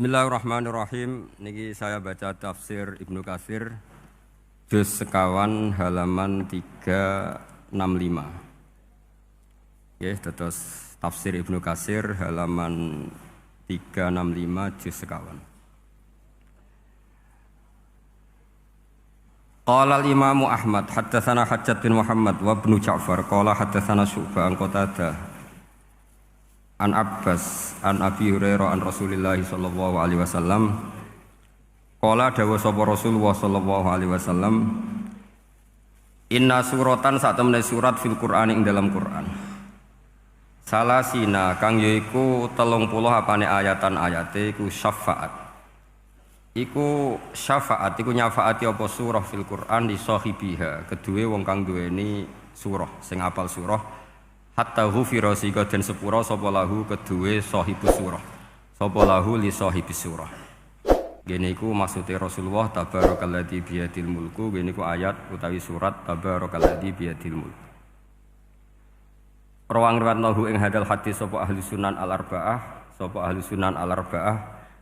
Bismillahirrahmanirrahim. Niki saya baca tafsir Ibnu Katsir juz sekawan halaman 365. Nggih, terus tafsir Ibnu Katsir halaman 365 juz sekawan. Qala al-Imam Ahmad haddatsana Hajjaj bin Muhammad wa Ibnu Ja'far qala haddatsana Syu'bah an Qatadah an Abbas an Abi Hurairah an Rasulillah sallallahu alaihi wasallam qala dawa sapa Rasulullah sallallahu alaihi wasallam inna suratan sak temene surat fil Qur'an ing dalam Qur'an salasina kang yaiku 30 apane ayatan ayate iku syafaat iku nyafaati apa surah fil Qur'an li sahibiha keduwe wong kang duweni surah sing apal surah hatta ghufira sika den sepura sapa lahu keduwe sahibus surah sapa lahu li sahibis surah ngene iku maksude Rasulullah tabarakalladzi biyadil mulku ngene iku ayat utawi surat tabarakalladzi biyadil mulku rawang riwayatnahu ing hadal hadis sapa ahli sunan al arba'ah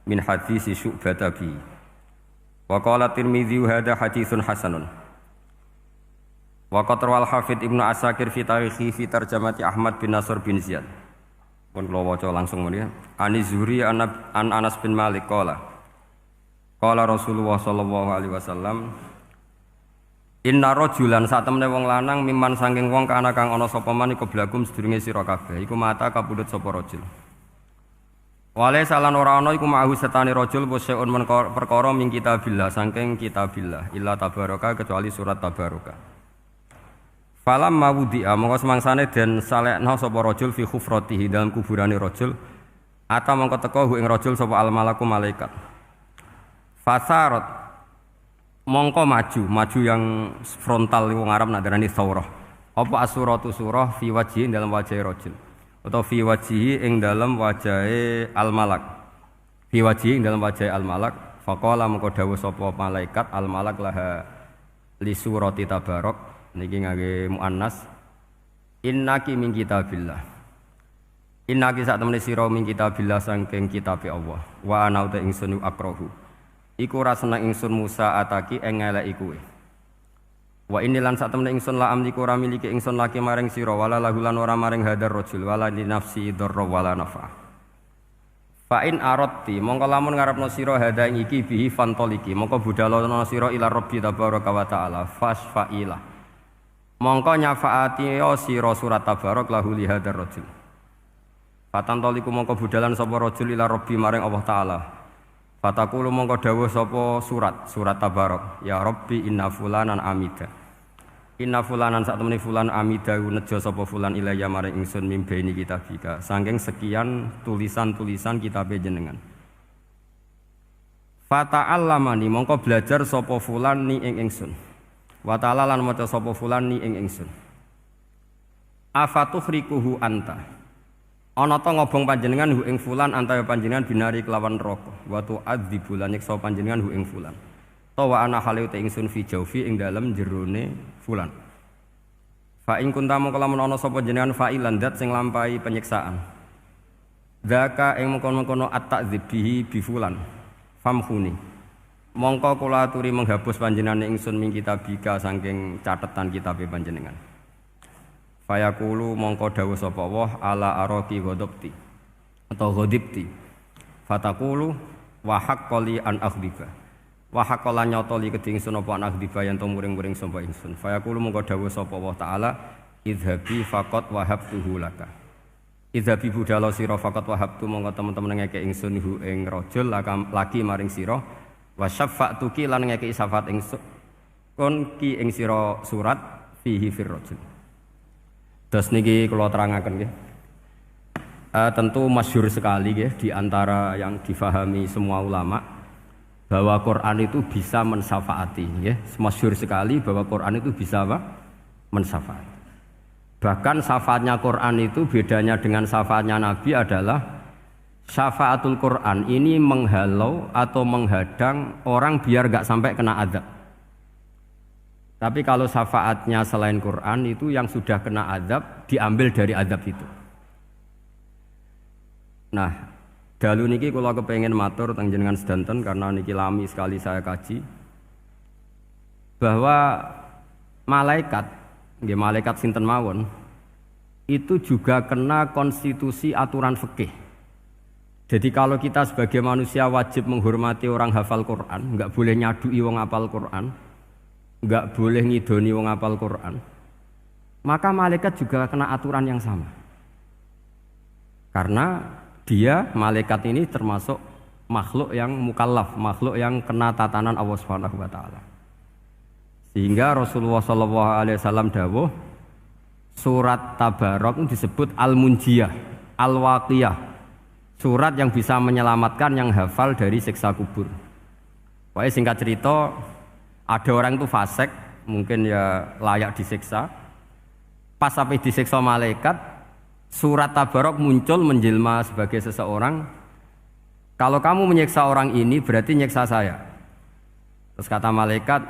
min hadis Syu'bah bi wa qala Tirmidzi hadza haditsun hasanun wa qatra wal hafid Ibnu Asakir fi tarikhi fi tarjamati Ahmad bin Nasr bin Ziyad. Pun kula waca langsung mriki. Ani Zuhri an Anas bin Malik qala Rasulullah sallallahu alaihi wasallam inna rajulan sak temene wong lanang miman saking wong kana kang ana sapa man iku blagum sedurunge sira kabeh iku mata kapundhut sapa rajul. Wale salan ora ana iku ma'hu setane rajul poseun perkara min kitabillah saking kitabillah illa tabaraka kecuali surat tabaraka. Falam mawudi'a mongko semangsane den salekna sapa rajul fi khufratihi dalam kuburane rajul ata mongko teka hu ing rajul sapa al malaku malaikat fasarat mongko maju yang frontal wong Arab nak darani saurah apa asuratu surah fi wajhi dalam wajah rajul atau fi wajhi ing dalam wajahe al malak fi wajhi ing dalam wajahe al malak faqala mongko dawuh sapa malaikat al malak laha li surati tabarak niki ngangge muannas innaki min kitabillah innaki sak temene sira min kitabillah saking kitabe Allah wa ana uta ingsun akrahu iku ora seneng ingsun Musa ataki ing ngeleki kowe wa inni lan sak temene ingsun la amliku ora miliki ingsun laki maring sira wala lahulan ora maring hadar rajul wala li nafsi darra wala nafa fa in aradti mongko lamun ngarepno sira hada ing iki bihi fantoliki mongko budalono sira ila rabbi tabaraka wa taala fasfailah mongko nyafaati sira surat tabarak lahu li hadzal rajul fatantoliku mongko budalan sapa rajul ila rabbi maring Allah taala fatakulu mongko dawuh sapa surat tabarak ya rabbi inna fulanan amida inna fulanan sak temene fulan amida nejo sapa fulan ilaya maring ingsun mimbaini kitabika saking sekian tulisan-tulisan kitabe jenengan fata'allamani mongko belajar sapa fulan ni ing ingsun wa ta'ala lan maca sapa fulan ni ing ingsun afatuhrikuhu anta ana ta ngobong panjenengan hu ing fulan anta panjenengan binari kelawan neraka wa tu'adzibu lan nyiksa panjenengan hu ing fulan ta wa ana hale te ingsun fi jaufi ing dalem jerone fulan fa ing kuntamu kelamun ana sapa jenengan fa'ilan dat sing lampahi penyiksaan zaka ing mengkono-kono at-ta'dzib bihi bi fulan famhuni mongko kula aturi menghapus panjenengan ingsun min kitabika saking catetan kitabe panjenengan. Fayaqulu mongko dawuh sapa Allah ala araqi ghadabti atau ghadibti. Fataqulu wa haqqali an akhdiba. Wa haqqalan nyotoli kedhi ingsun apa an akhdiba yen to muring-muring sapa ingsun. Fayaqulu mongko dawuh sapa Allah taala idhabi faqat wahabtuhu laka. Idhabi budala sira faqat wahabtu mongko temen-temen ngeke ingsun hu ing rajul laki maring sira. Wa syafa'tuki lan ngeki syafaat ingsun kon ki ing sira surat fihi fir rajul. Terus niki kula terangaken nggih. Tentu masyhur sekali nggih di antara yang difahami semua ulama bahwa Quran itu bisa mensyafaati nggih. Masyhur sekali bahwa Quran itu bisa apa? Mensyafaati. Bahkan syafaatnya Quran itu bedanya dengan syafaatnya Nabi adalah syafaatul Quran ini menghalau atau menghadang orang biar gak sampai kena azab. Tapi kalau syafaatnya selain Quran itu yang sudah kena azab diambil dari azab itu. Nah, Dalu niki kula kepengin matur teng jenengan sedanten karena niki lami sekali saya kaji bahwa malaikat, nggih malaikat sinten mawon itu juga kena konstitusi aturan fikih. Jadi kalau kita sebagai manusia wajib menghormati orang hafal Quran, enggak boleh nyadui wong hafal Quran, enggak boleh ngidoni wong hafal Quran. Maka malaikat juga kena aturan yang sama. Karena dia, malaikat ini termasuk makhluk yang mukallaf, makhluk yang kena tatanan Allah Subhanahu wa taala. Sehingga Rasulullah sallallahu alaihi wasallam dawuh surat Tabarok disebut Al-Munjiyah, Al-Waqiyah. Surat yang bisa menyelamatkan yang hafal dari siksa kubur. Pokoknya singkat cerita, ada orang itu fasik, mungkin ya layak disiksa. Pas sampai disiksa malaikat, surat Tabarok muncul menjelma sebagai seseorang. Kalau kamu menyiksa orang ini berarti nyiksa saya. Terus kata malaikat,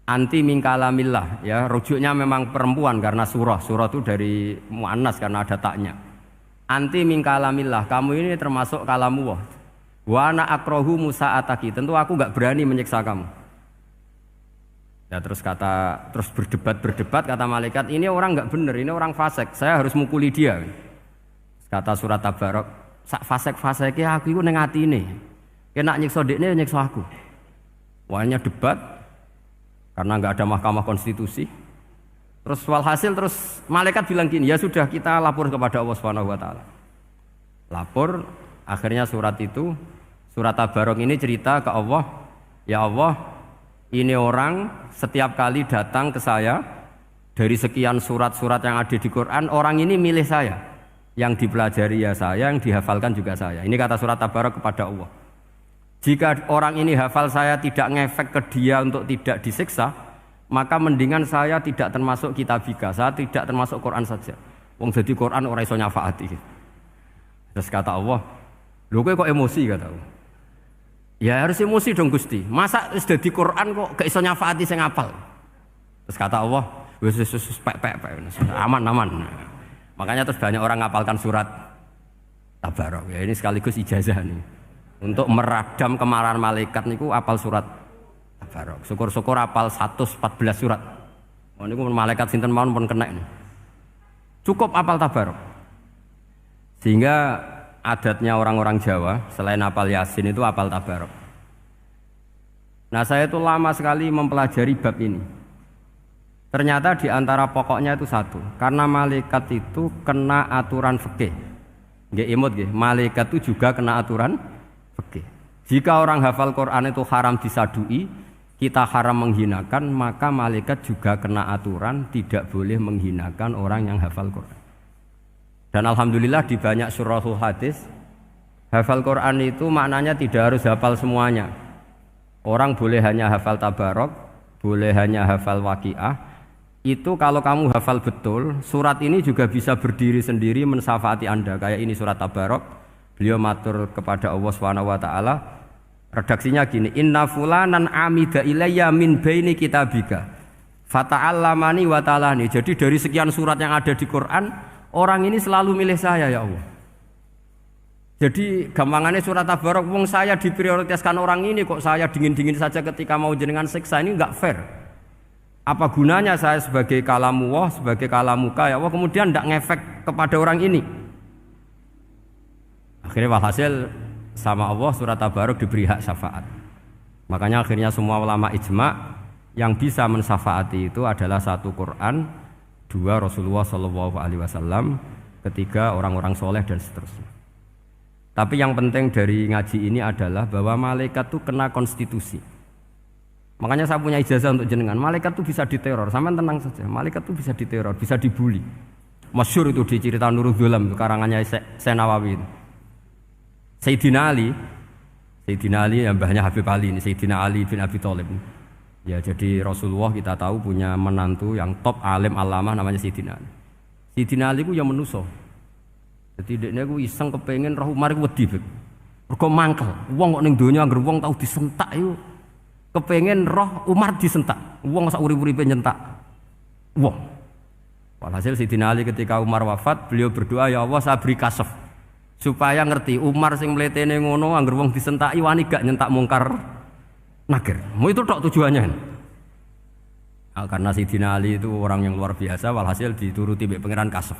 anti min kalamillah, ya rujuknya memang perempuan karena surah itu dari muannas karena ada taknya. Anti min kalamillah, kamu ini termasuk kalamullah. Wa ana akrahu musa'ataki, tentu aku enggak berani menyiksa kamu. Ya terus berdebat kata malaikat, ini orang enggak benar, ini orang fasik, saya harus mukuli dia. Kata surat Tabarok, sak fasik-fasiknya aku iku ning atine. Kena nyiksa dekne nyiksa aku. Wahnya debat karena enggak ada mahkamah konstitusi. Terus walhasil malaikat bilang gini, ya sudah kita lapor kepada Allah Subhanahu wa taala. Lapor, akhirnya surat Tabarok ini cerita ke Allah, ya Allah, ini orang setiap kali datang ke saya dari sekian surat-surat yang ada di Quran, orang ini milih saya. Yang dipelajari ya saya, yang dihafalkan juga saya. Ini kata surat Tabarok kepada Allah. Jika orang ini hafal saya tidak ngefek ke dia untuk tidak disiksa, maka mendingan saya tidak termasuk kitabika, saya tidak termasuk Quran saja. Wong jadi Quran ora iso nyafaati. Terus kata Allah, lho kowe kok emosi kata Allah. Ya harus emosi dong Gusti. Masa wis dadi Quran kok gak iso nyafaati sing apal. Terus kata Allah, wis pek aman. Makanya terus banyak orang ngapalkan surat Tabarok. Ya ini sekaligus ijazah nih. Untuk meradam kemarahan malaikat niku apal surat Tabarok. Syukur-syukur apal 114 surat. Oh niku malaikat sinten mawon pun kena ini. Cukup apal Tabarok. Sehingga adatnya orang-orang Jawa selain apal Yasin itu apal Tabarok. Nah saya itu lama sekali mempelajari bab ini. Ternyata di antara pokoknya itu satu, karena malaikat itu kena aturan fikih. Nggih imut nggih, malaikat itu juga kena aturan fikih. Jika orang hafal Quran itu haram disadui, kita haram menghinakan, maka malaikat juga kena aturan tidak boleh menghinakan orang yang hafal Quran. Dan alhamdulillah di banyak surahul hadis hafal Quran itu maknanya tidak harus hafal semuanya. Orang boleh hanya hafal Tabarok, boleh hanya hafal Waqiah. Itu kalau kamu hafal betul, surat ini juga bisa berdiri sendiri mensyafaati Anda. Kayak ini surat Tabarok, beliau matur kepada Allah Subhanahu wa taala. Redaksinya gini, inna fulanan amida ilayya min baini kitabika fata'allamani wa ta'alani. Jadi dari sekian surat yang ada di Quran, orang ini selalu milih saya ya Allah. Jadi gampangannya surat Tabarok, wong saya diprioritaskan orang ini kok saya dingin-dingin saja ketika mau jenengan siksa, ini enggak fair. Apa gunanya saya sebagai kalamullah, sebagai kalamuka ya Allah kemudian enggak ngefek kepada orang ini. Akhirnya walhasil sama Allah surat Tabarok diberi hak syafaat. Makanya akhirnya semua ulama ijma yang bisa mensyafaati itu adalah satu Quran, dua Rasulullah Shallallahu Alaihi Wasallam, ketiga orang-orang soleh dan seterusnya. Tapi yang penting dari ngaji ini adalah bahwa malaikat itu kena konstitusi. Makanya saya punya ijazah untuk jenengan. Malaikat itu bisa diteror, sampean tenang saja. Malaikat itu bisa diteror, bisa dibully. Masyhur itu di cerita Nurul Dzulam karangannya Senawawi. Sayyidina Ali yang mbahnya Habib Ali ini, Sayyidina Ali bin Abi Thalib. Ya jadi Rasulullah kita tahu punya menantu yang top alim alamah namanya Sayyidina Ali. Sayyidina Ali ku yang menuso. Jadi dekne ku iseng kepengin roh Umar ku wedi. Mergo mangkel. Wong kok ning donya anggere wong tau disentak iku kepengin roh Umar disentak. Wong sak urip-uripe nyentak wong. Walhasil Sayyidina Ali ketika Umar wafat, beliau berdoa, ya Allah saya beri kasaf. supaya ngerti Umar sing mletene ngono angger wong disentaki wani gak nyentak mungkar nakir. Mau itu tok tujuannya. Karena Sayyidina Ali itu orang yang luar biasa, walhasil dituruti mbek pangeran Kasef.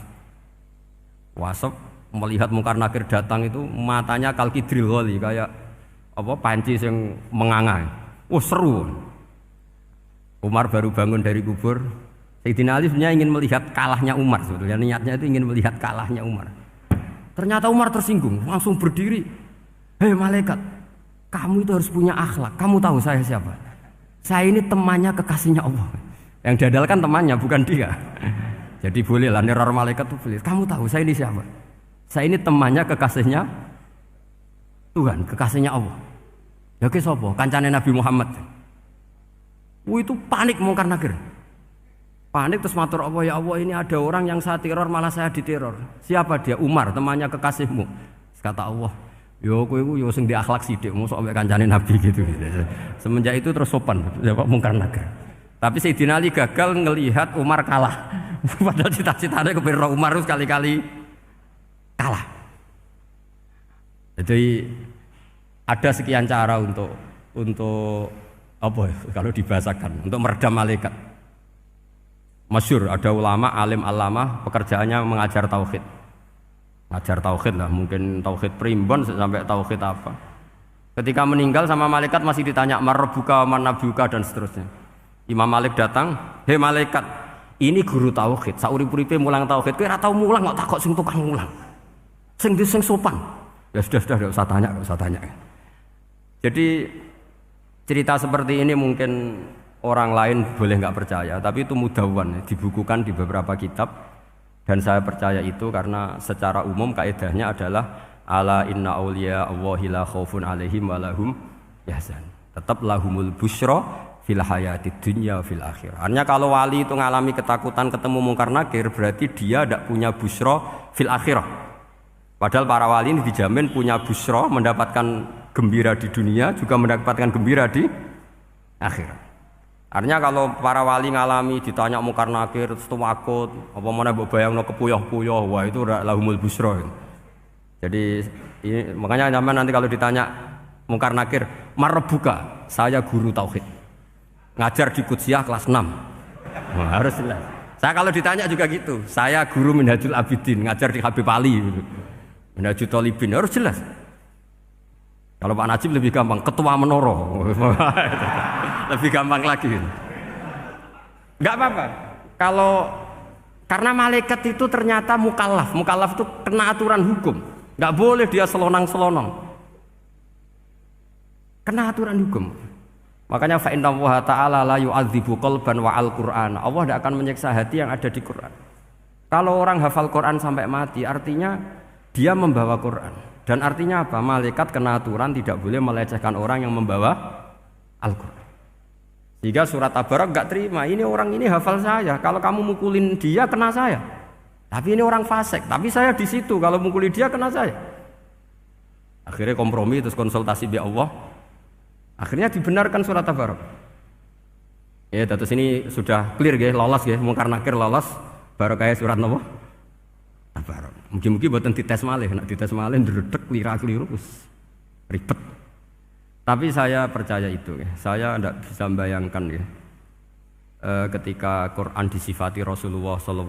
Wasef melihat mungkar nakir datang itu matanya kalkidril ghali kayak apa panci yang menganga. Oh seru. Umar baru bangun dari kubur. Sayyidina Ali sebenarnya ingin melihat kalahnya Umar sebetulnya. Niatnya itu ingin melihat kalahnya Umar. Ternyata Umar tersinggung, langsung berdiri. Hei malaikat, kamu itu harus punya akhlak. Kamu tahu saya siapa? Saya ini temannya kekasihnya Allah. Yang diandalkan temannya bukan dia. Jadi bolehlah neror malaikat itu boleh. Kamu tahu saya ini siapa? Saya ini temannya kekasihnya Tuhan, kekasihnya Allah. Ya ke sapa? Kancane Nabi Muhammad. Itu panik mungkar nakir. Panik terus matur Allah, ya Allah ini ada orang yang saya teror malah saya diteror. Siapa dia? Umar, temannya kekasihmu. Kata Allah, yo kowe iku yo sing di akhlak sithik, mosok ambek kancane Nabi gitu. Semenjak itu terus sopan, jawab mungkar nakir. Tapi Sayyidina Ali gagal ngelihat Umar kalah. Padahal cita-citanya kepira Umar itu sekali-kali kalah. Jadi ada sekian cara untuk apa ya, kalau dibahasakan untuk meredam malaikat. Masyhur ada ulama alim alama pekerjaannya mengajar tauhid. Ngajar tauhid lah, mungkin tauhid primbon sampai tauhid apa. Ketika meninggal sama malaikat masih ditanya marbuka manabuka dan seterusnya. Imam Malik datang, "Hei malaikat, ini guru tauhid, saurip-uripe mulang tauhid. Kowe ora tau mulang kok takok sing tukang mulang. Sing sopan." Ya sudah enggak usah tanya. Jadi cerita seperti ini mungkin orang lain boleh nggak percaya, tapi itu mudawwan, dibukukan di beberapa kitab, dan saya percaya itu karena secara umum kaidahnya adalah ala inna auliya Allahi la khaufun alaihim wa lahum yahzan. Tetap lahumul busyra fil hayatid dunya fil akhirah. Artinya kalau wali itu ngalami ketakutan ketemu mungkar nakir berarti dia tidak punya busyra fil akhirah. Padahal para wali ini dijamin punya busyra, mendapatkan gembira di dunia juga mendapatkan gembira di akhirat. Artinya kalau para wali ngalami ditanya mungkar nakir terus takut, apa mana mbok bayangno kepuyah-puyah, wah itu lahumul busyra. Jadi makanya zaman nanti kalau ditanya mungkar nakir, marbuka, saya guru tauhid. Ngajar di Qudsiyah kelas 6. Wah, harus jelas. Saya kalau ditanya juga gitu, saya guru Minhajul Abidin, ngajar di Habib Ali gitu. Minhajul Thalibin, harus jelas. Kalau Pak Najib lebih gampang, ketua menoro. Lebih gampang lagi. Enggak apa-apa. Karena malaikat itu ternyata mukallaf. Mukallaf itu kena aturan hukum. Enggak boleh dia selonang-selonong. Kena aturan hukum. Makanya fa inna Allah ta'ala la yu'adzibu qalban wa al-Qur'an. Allah tidak akan menyiksa hati yang ada di Quran. Kalau orang hafal Quran sampai mati, artinya dia membawa Quran. Dan artinya apa? Malaikat kena aturan tidak boleh melecehkan orang yang membawa Al-Quran. Sehingga surat Tabarak enggak terima. Ini orang ini hafal saya. Kalau kamu mukulin dia kena saya. Tapi ini orang fasik. Tapi saya di situ. Kalau mukulin dia kena saya. Akhirnya kompromi terus konsultasi bi Allah. Akhirnya dibenarkan surat Tabarak. Ya, terus ini sudah clear ya, lolos ya, mungkar nakir lolos. Baru kayak surat napa? Tabarak. Mungkin-mungkin buatan dites malih, nak dites malih ndredeg keliru ribet. Tapi saya percaya itu ya. Saya tidak bisa membayangkan ya. Ketika Quran disifati Rasulullah SAW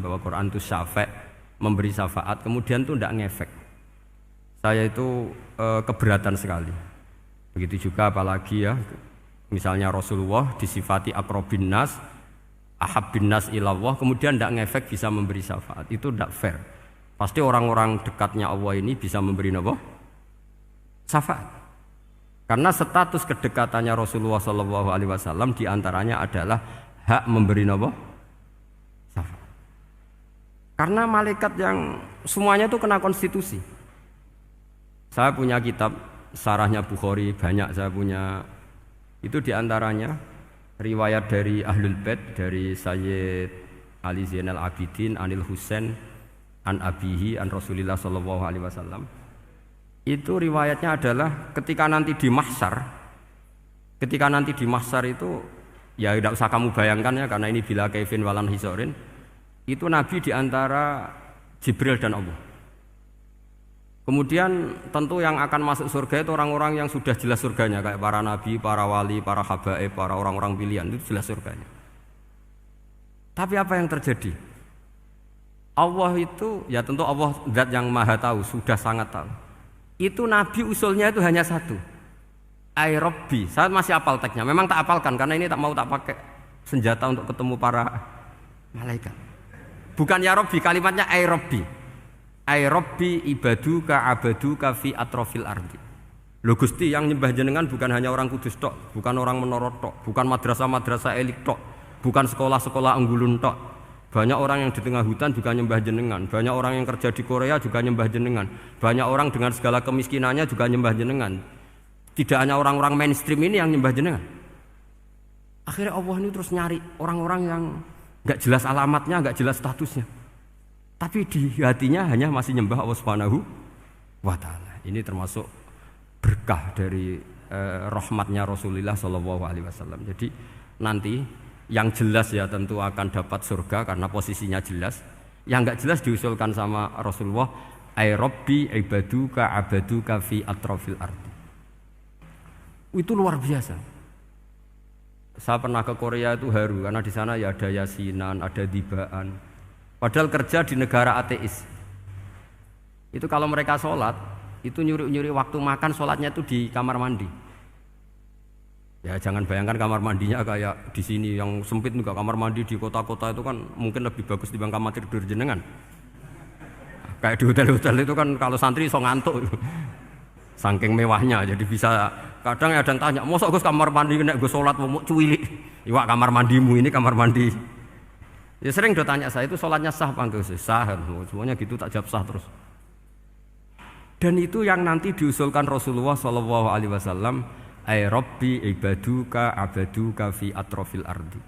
bahwa Quran itu syafa', memberi syafaat, kemudian itu tidak ngefek. Saya itu keberatan sekali. Begitu juga apalagi ya, misalnya Rasulullah disifati akrobin nas, ahabbin nas ilallah, kemudian tidak ngefek bisa memberi syafaat, itu tidak fair. Pasti orang-orang dekatnya Allah ini bisa memberi apa? Syafaat. Karena status kedekatannya Rasulullah SAW diantaranya adalah hak memberi apa? Syafaat. Karena malaikat yang semuanya itu kena konstitusi. Saya punya kitab Sarahnya Bukhari, banyak saya punya. Itu diantaranya riwayat dari Ahlul Bait, dari Sayyid Ali Zainal Abidin, Anil Husain, an Abihi, an Rasulillah Sallallahu Alaihi Wasallam. Itu riwayatnya adalah ketika nanti di mahsyar itu ya tidak usah kamu bayangkan ya, karena ini bila kaifin walan hisorin. Itu Nabi diantara Jibril dan Allah. Kemudian tentu yang akan masuk surga itu orang-orang yang sudah jelas surganya, kayak para nabi, para wali, para habaib, para orang-orang pilihan, itu jelas surganya. Tapi apa yang terjadi? Allah itu, ya tentu Allah zat yang maha tahu, sudah sangat tahu. Itu nabi usulnya itu hanya satu, ai Rabbi. Saya masih apal teksnya, memang tak apalkan karena ini tak mau tak pakai senjata untuk ketemu para malaikat. Bukan ya Rabbi, kalimatnya ai Rabbi. Ai Rabbi ibaduka abaduka fi atrofil ardi. Lho Gusti, yang nyembah jenengan bukan hanya orang Kudus tok, bukan orang Menara tok, bukan madrasah-madrasah elit tok, bukan sekolah-sekolah Anggulun tok. Banyak orang yang di tengah hutan juga nyembah jenengan, banyak orang yang kerja di Korea juga nyembah jenengan, banyak orang dengan segala kemiskinannya juga nyembah jenengan. Tidak hanya orang-orang mainstream ini yang nyembah jenengan. Akhirnya Allah ini terus nyari orang-orang yang enggak jelas alamatnya, enggak jelas statusnya, tapi di hatinya hanya masih nyembah Allah Subhanahu wa taala. Ini termasuk berkah dari rahmatnya Rasulullah sallallahu alaihi wasallam. Jadi nanti yang jelas ya tentu akan dapat surga karena posisinya jelas. Yang enggak jelas diusulkan sama Rasulullah, ai Rabbi ibaduka abaduka fi atrofil ardi. Itu luar biasa. Saya pernah ke Korea itu haru karena di sana ya ada yasinan, ada dibaan. Padahal kerja di negara ateis. Itu kalau mereka sholat, itu nyuri-nyuri waktu makan sholatnya itu di kamar mandi. Ya jangan bayangkan kamar mandinya kayak di sini yang sempit juga. Kamar mandi di kota-kota itu kan mungkin lebih bagus dibanding kamar tidur jenengan. Kayak di hotel-hotel itu kan kalau santri so ngantuk. Saking mewahnya, jadi bisa. Kadang ada yang tanya, mosok Gus kamar mandi nek gue sholat mau cuwilik. Iwak kamar mandimu ini kamar mandi. Ya sering do tanya saya itu sholatnya sah apa enggak? Sah, semuanya gitu tak jawab sah terus. Dan itu yang nanti diusulkan Rasulullah Shallallahu Alaihi Wasallam, ai Rabbi ibaduka abaduka fi atrofil ardi.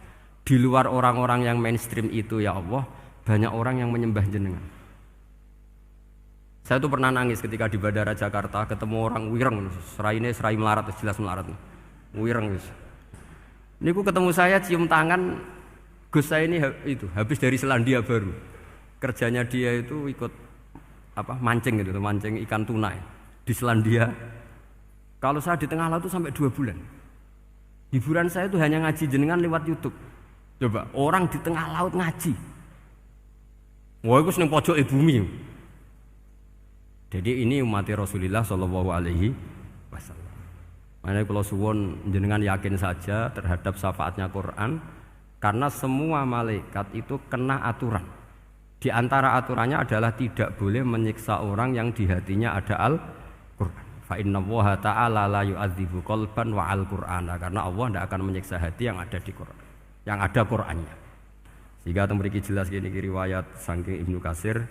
Di luar orang-orang yang mainstream itu ya Allah, banyak orang yang menyembah jenengan. Saya tuh pernah nangis ketika di Bandara Jakarta ketemu orang wireng, serai melarat, jelas melarat, wireng. Ini ketemu saya cium tangan. Gus saya ini itu habis dari Selandia Baru. Kerjanya dia itu ikut mancing gitu, mancing ikan tuna di Selandia. Kalau saya di tengah laut itu sampai 2 bulan. Hiburan saya itu hanya ngaji jenengan lewat YouTube. Coba orang di tengah laut ngaji. Wah, itu seneng pojok bumi. Jadi ini umat Rasulullah Shallallahu Alaihi Wasallam. Makanya kalau suwon jenengan yakin saja terhadap syafaatnya Quran. Karena semua malaikat itu kena aturan. Di antara aturannya adalah tidak boleh menyiksa orang yang di hatinya ada Al-Quran. Fa innallaha ta'ala la yu'adzibu qalban wa al-Qur'ana. Karena Allah tidak akan menyiksa hati yang ada di Quran, yang ada Qurannya. Sehingga memiliki jelas gini riwayat saking Ibnu Katsir.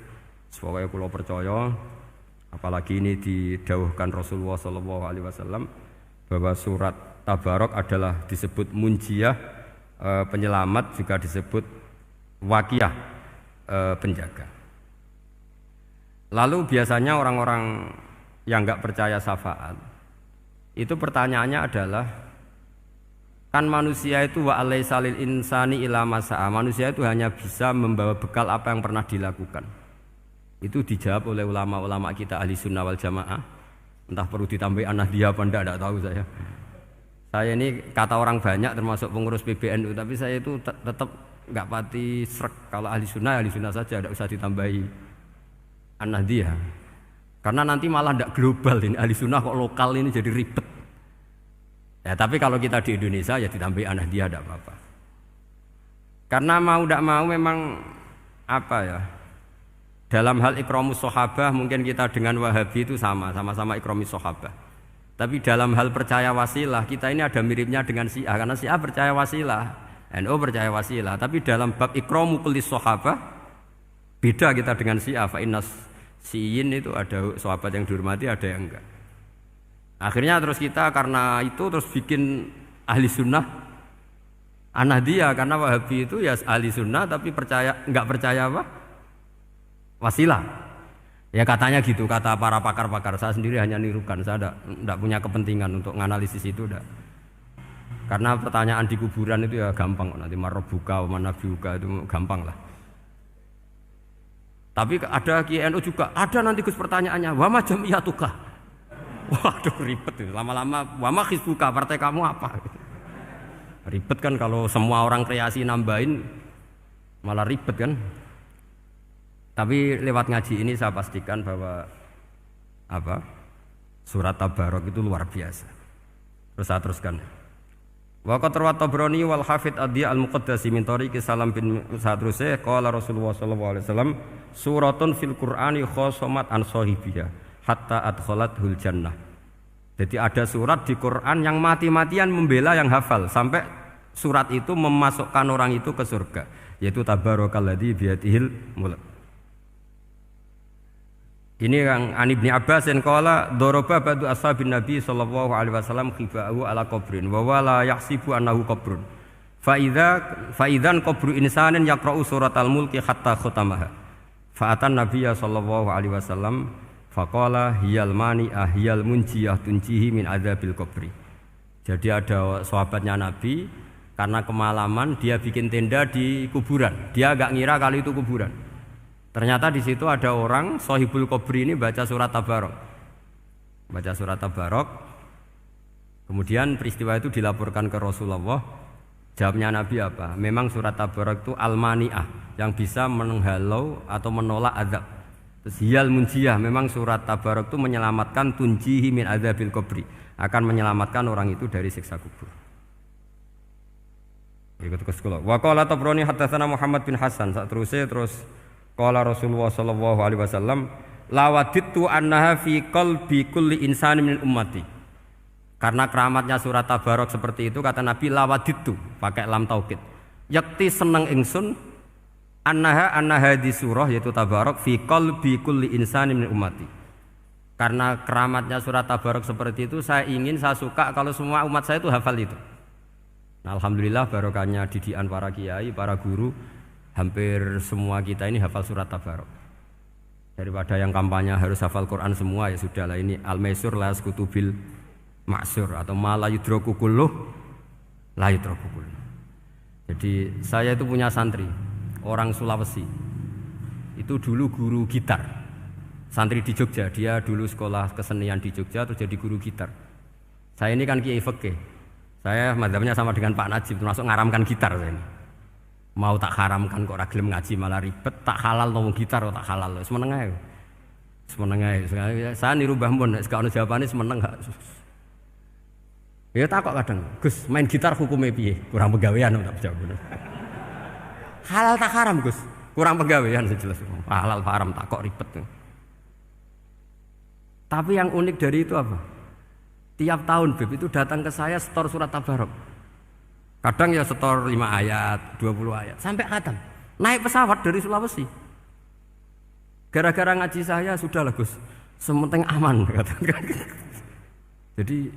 Supaya kula percaya, apalagi ini didhawuhkan Rasulullah sallallahu alaihi wasallam bahwa surat Tabarok adalah disebut munjiyah, penyelamat, juga disebut wakiyah, penjaga. Lalu biasanya orang-orang yang enggak percaya syafaat itu pertanyaannya adalah, kan manusia itu wa alaisa lil insani ila masa'a, manusia itu hanya bisa membawa bekal apa yang pernah dilakukan. Itu dijawab oleh ulama-ulama kita ahli sunnah wal jamaah. Entah perlu ditambahi An-Nahdliyah apa enggak tahu saya. Saya ini kata orang banyak termasuk pengurus PBNU, tapi saya itu tetap nggak pati srek. Kalau ahli sunnah saja, tidak usah ditambahi An-Nahdliyah. Karena nanti malah tidak global ini, ahli sunnah kok lokal ini jadi ribet. Ya tapi kalau kita di Indonesia ya ditambahi An-Nahdliyah tidak apa-apa. Karena mau tidak mau memang apa ya, dalam hal ikramus sahabah mungkin kita dengan Wahabi itu sama-sama ikramus sahabah. Tapi dalam hal percaya wasilah kita ini ada miripnya dengan Syiah, karena Syiah percaya wasilah, NU percaya wasilah. Tapi dalam bab ikramu kulli sahabah beda kita dengan Syiah. Fa innas Syiin itu ada sahabat yang dihormati, ada yang enggak. Akhirnya terus kita karena itu terus bikin ahli sunnah An-Nahdliyah, karena Wahabi itu ya ahli sunnah tapi enggak percaya apa? Wasilah. Ya katanya gitu, kata para pakar-pakar. Saya sendiri hanya nirukan, saya tidak punya kepentingan untuk menganalisis itu. Karena pertanyaan di kuburan itu ya gampang, nanti marobuka, manabiuka itu gampang lah. Tapi ada Kiai NU juga, ada nanti Gus pertanyaannya, wa ma jamiyatuka. Waduh ribet itu. Lama-lama wa ma hizbuka, partai kamu apa? Ribet kan kalau semua orang kreasi nambahin malah ribet kan. Tapi lewat ngaji ini saya pastikan bahwa surat Tabarok itu luar biasa. Terus saya teruskan. Wa qad rawat Tabrani wal Hafidz Adhi al-Muqaddasi min tariqi Salam bin Sadrusih qala Rasulullah sallallahu alaihi wasallam suratun fil Qur'ani khosomat an sahibiha hatta adkhalathul jannah. Jadi ada surat di Quran yang mati-matian membela yang hafal sampai surat itu memasukkan orang itu ke surga, yaitu tabarakalladzi biyadihil mulk. Ini yang An Ibni Abbas yang qala daraba ba'du ashabin Nabi sallallahu alaihi wasallam khifa'ahu ala qabrin wa wala yahsibu annahu qabrun. Fa idzan qabru insanin yaqra'u suratal mulki hatta khutamaha. Fa atan Nabiyya sallallahu alaihi wasallam faqala hiyal mani'ah hiyal munjiyah tunjihi min adzabil qabri. Jadi ada sahabatnya Nabi karena kemalaman dia bikin tenda di kuburan. Dia agak ngira kalau itu kuburan. Ternyata di situ ada orang Sohibul Qabri ini baca surat Tabarok. Baca surat Tabarok. Kemudian peristiwa itu dilaporkan ke Rasulullah. Jawabnya Nabi apa? Memang surat Tabarok itu al-mani'ah, yang bisa menghalau atau menolak azab. Terus hiyal munjiyah, memang surat Tabarok itu menyelamatkan tunjihi min adzabil qabri, akan menyelamatkan orang itu dari siksa kubur. Ikut ke sekolah. Wa qala Tabrani haddatsana Muhammad bin Hasan. Terus qala Rasulullah sallallahu alaihi wasallam lawadittu annaha fi qalbi kulli insani min ummati. Karena keramatnya surat Tabarok seperti itu, kata Nabi lawadittu pakai lam taukid. Yakti seneng ingsun annaha di surah yaitu Tabarok fi qalbi kulli insani min ummati. Karena keramatnya surat Tabarok seperti itu, saya suka kalau semua umat saya itu hafal itu. Nah, alhamdulillah barokahnya didikan para kiai, para guru, hampir semua kita ini hafal surat Tabarok. Daripada yang kampanye harus hafal Quran semua, ya sudahlah, ini al-maisur la yasqutubil ma'sur atau ma la yudraku kulluh la yudraku kulluh. Jadi saya itu punya santri orang Sulawesi. Itu dulu guru gitar. Santri di Jogja, dia dulu sekolah kesenian di Jogja terus jadi guru gitar. Saya ini kan kiai fikih. Saya madzhabnya sama dengan Pak Najib, termasuk ngaramkan gitar saya ini. Mau tak haramkan kok ora gelem ngaji malah ribet, tak halal ngomong gitar kok tak halal. Semeneng ae. Semeneng ae. Saya niru Mbah Mun, nek gak ono jawabane semeneng gak. Ya tak kok kadang, Gus, main gitar hukumnya piye? Kurang pegawean tak jawab. Halal tak haram, Gus? Kurang pegawean sejelas. Halal haram tak kok ribet. Tapi yang unik dari itu apa? Tiap tahun Beb itu datang ke saya setor surat Tabarok. Kadang ya setor 5 ayat, 20 ayat, sampai khatam. Naik pesawat dari Sulawesi. Gara-gara ngaji saya, sudahlah Gus, sementing aman. Jadi,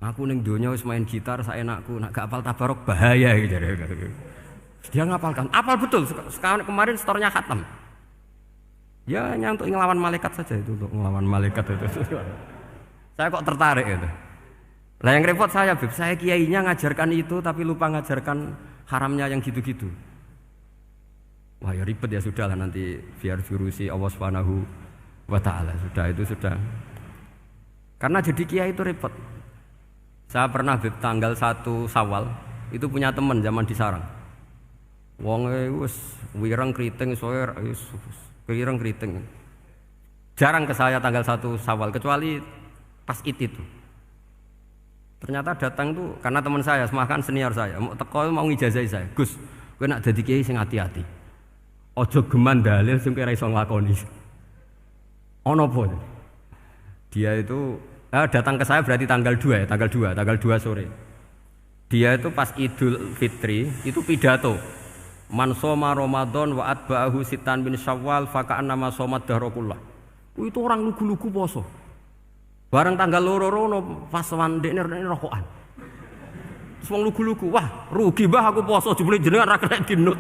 aku ning donya wis main gitar, saya enakku, nak gak apal Tabarok bahaya. Gitu. Dia ngapalkan, apal betul, sekarang kemarin setornya khatam. Ya hanya untuk ngelawan malaikat saja itu, untuk ngelawan malaikat itu. Saya kok tertarik itu. Lah yang repot saya, Beb, saya kiainya ngajarkan itu tapi lupa ngajarkan haramnya yang gitu-gitu. Wah ya ribet ya, sudahlah nanti biar diurusi Allah Subhanahu wa taala. Sudah. Karena jadi kiai itu repot. Saya pernah Beb tanggal 1 Syawal itu punya teman zaman di Sarang. Wonge wis wireng kriting soe wis wireng kriting. Jarang ke saya tanggal 1 Syawal kecuali pas itu. Ternyata datang tuh karena teman saya, semakan senior saya, mau ngijazahi saya. Gus, kowe nak dadi kiai sing hati-hati. Aja geman dalil sing kira iso nglakoni. Ono apa? Dia itu datang ke saya berarti tanggal 2 ya, tanggal 2 sore. Dia itu pas Idul Fitri itu pidato. Man shoma Ramadan wa atba'ahu sitan bin Syawal fa ka'annama shoma dahrakullah. Itu orang lugu-lugu poso. Barang tanggal loro pas wandekne rokokan. Terus wong lugu-lugu, wah rugi Mbah aku poso jebule jenengan ra kena dinut.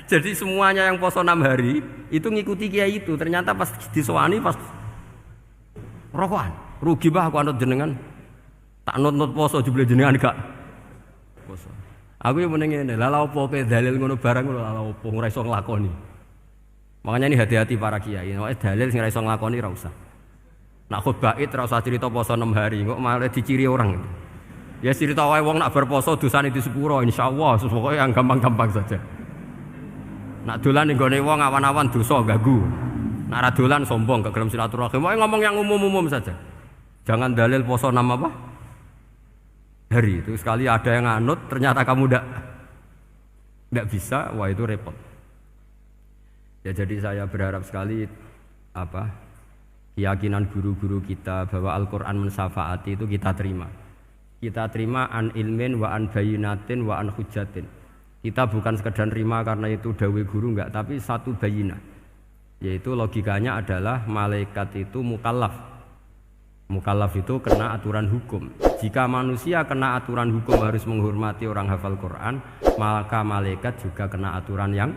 Jadi semuanya yang poso 6 hari itu ngikuti kiai itu. Ternyata pas disowani pas rokokan. Rugi Mbah aku anut jenengan. Tak nut poso jebule jenengan gak poso. Aku yo meneng ngene, lha opo kowe dalil ngono barang lho lha opo ora iso nglakoni. Makanya ini hati-hati para kiai. Nek dalil sing ora iso nglakoni ora usah. Nak khutbah Id ora usah cerita poso 6 hari, kok malah diciri orang. Ya cerita wae wong nak berposo dosane di sepuro insyaallah, pokoke yang gampang-gampang saja. Nak dolan ning gone wong awan-awan dosa ganggu. Nak ra dolan sombong gak gelem silaturahim. Wae ngomong yang umum-umum saja. Jangan dalil poso 6 apa? Hari itu sekali ada yang nganut ternyata kamu ndak bisa, wah itu repot. Ya jadi saya berharap sekali keyakinan guru-guru kita bahwa Al-Qur'an mensafaati itu kita terima. Kita terima an ilmin wa an bayinatin wa an hujjatin. Kita bukan sekedar terima karena itu dawai guru enggak, tapi satu bayinah. Yaitu logikanya adalah malaikat itu mukallaf. Mukallaf itu kena aturan hukum. Jika manusia kena aturan hukum harus menghormati orang hafal Quran, maka malaikat juga kena aturan yang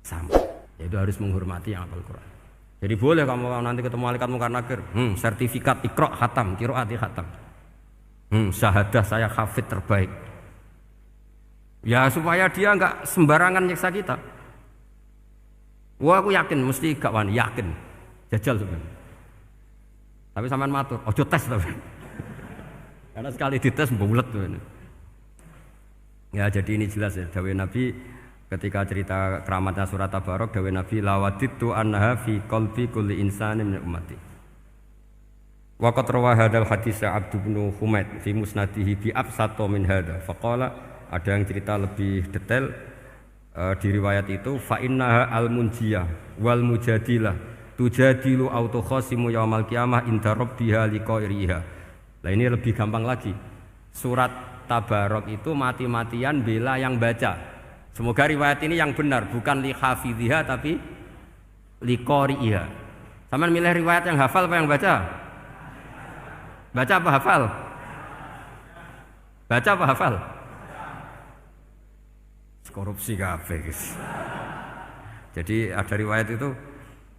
sama. Yaitu harus menghormati yang hafal Quran. Jadi boleh kamu nanti ketemu malaikat mungkar nakir, sertifikat Iqra khatam, qiraati khatam. Syahadah saya hafid terbaik. Ya supaya dia enggak sembarangan nyiksa kita. Wah aku yakin mesti gak wani, yakin. Jajal sebenarnya. Tapi sampean matur, ojo tes tapi. Karena sekali dites bulet tuh. Ya jadi ini jelas ya dawuh Nabi ketika cerita keramatnya surat Tabarok, dawuh Nabi lawaditu annaha fi qalbi kulli insanin min ummati. Waqat rawa hadzal hadits Abdu bin Humaid fi musnadihi bi absato min hadza. Faqala ada yang cerita lebih detail di riwayat itu fa innaha al-munjiyah wal mujadilah tujadilu autokhosimu yaumal qiyamah inda rabbiha liqairiha. Nah ini lebih gampang lagi. Surat Tabarok itu mati-matian bela yang baca. Semoga riwayat ini yang benar, bukan li hafidhiha tapi liqairiha. Sampeyan milih riwayat yang hafal apa yang baca? Baca apa hafal? Baca apa hafal? Korupsi kabeh guys. Jadi ada riwayat itu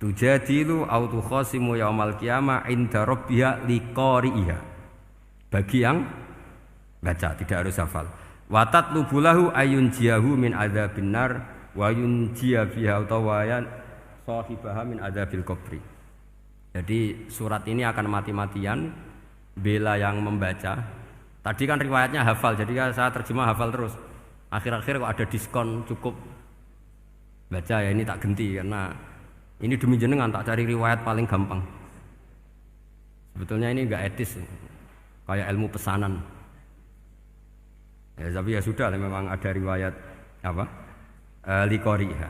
tujadilu autu khosimu yaumal qiyamah inda rabbiha liqari'iha. Bagi yang baca tidak harus hafal. Wa tatlubulahu ayun jiyahu min adzabin nar wa yunjiya biha utawayan sahibaha min adzabil qabri. Jadi surat ini akan mati-matian bela yang membaca. Tadi kan riwayatnya hafal, jadi saya terjemah hafal terus. Akhir-akhir kok ada diskon cukup baca ya ini tak ganti karena ini demi jenengan tak cari riwayat paling gampang. Sebetulnya ini enggak etis kayak ilmu pesanan. Ya tapi ya sudah memang ada riwayat apa? Liqariha.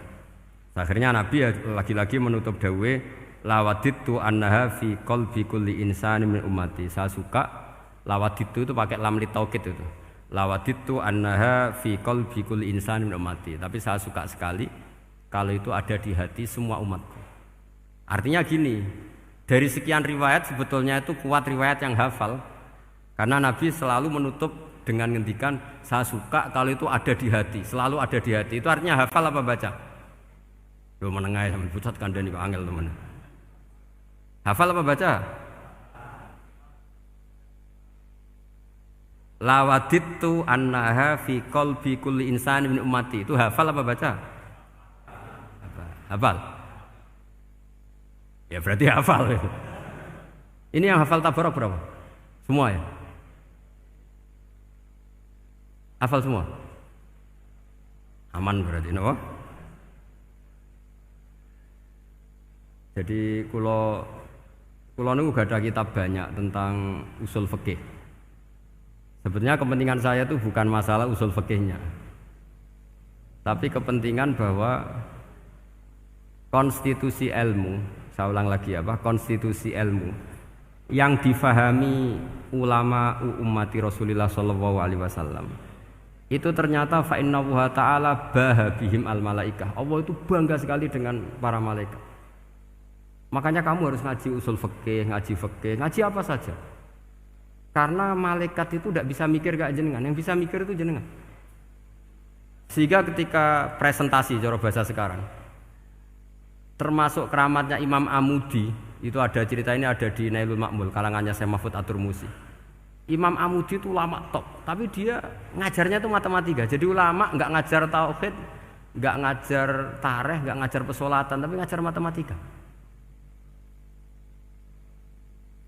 Akhirnya Nabi ya lagi-lagi menutup dawuh lawaditu annaha fi qalbi kulli insanin min ummati. Saya suka lawaditu itu pakai lam li taukid itu. Lawaditu annaha fi qalbi kulli insanin min ummati. Tapi saya suka sekali kalau itu ada di hati semua umatku. Artinya gini, dari sekian riwayat sebetulnya itu kuat riwayat yang hafal. Karena Nabi selalu menutup dengan ngendikan saya suka kalau itu ada di hati, selalu ada di hati. Itu artinya hafal apa baca? Yo menengah sampean pucat kandhani kok angel temen. Hafal apa baca? Lawaditu annaha fi qalbi kulli insanin min ummati. Itu hafal apa baca? Hafal. Ya berarti hafal. Ini yang hafal Tabarok berapa? Semua ya? Hafal semua? Aman berarti, no? Jadi kula niku gak ada kitab banyak tentang usul fikih. Sebetulnya kepentingan saya itu bukan masalah usul fikihnya. Tapi kepentingan bahwa konstitusi ilmu, saya ulang lagi apa? Konstitusi ilmu yang difahami ulama ummati Rasulullah sallallahu alaihi wasallam. Itu ternyata fa innallaha ta'ala bahabihim al malaikah. Allah itu bangga sekali dengan para malaikat. Makanya kamu harus ngaji usul fikih, ngaji apa saja. Karena malaikat itu tidak bisa mikir kayak jenengan, yang bisa mikir itu jenengan. Sehingga ketika presentasi cara bahasa sekarang, termasuk keramatnya Imam Amudi, itu ada cerita ini ada di Nailul Ma'mul, kalangannya Syekh Mahfud At-Turmusi. Imam Amudi itu ulama top, tapi dia ngajarnya itu matematika. Jadi ulama nggak ngajar tauhid, nggak ngajar tareh, nggak ngajar pesolatan, tapi ngajar matematika.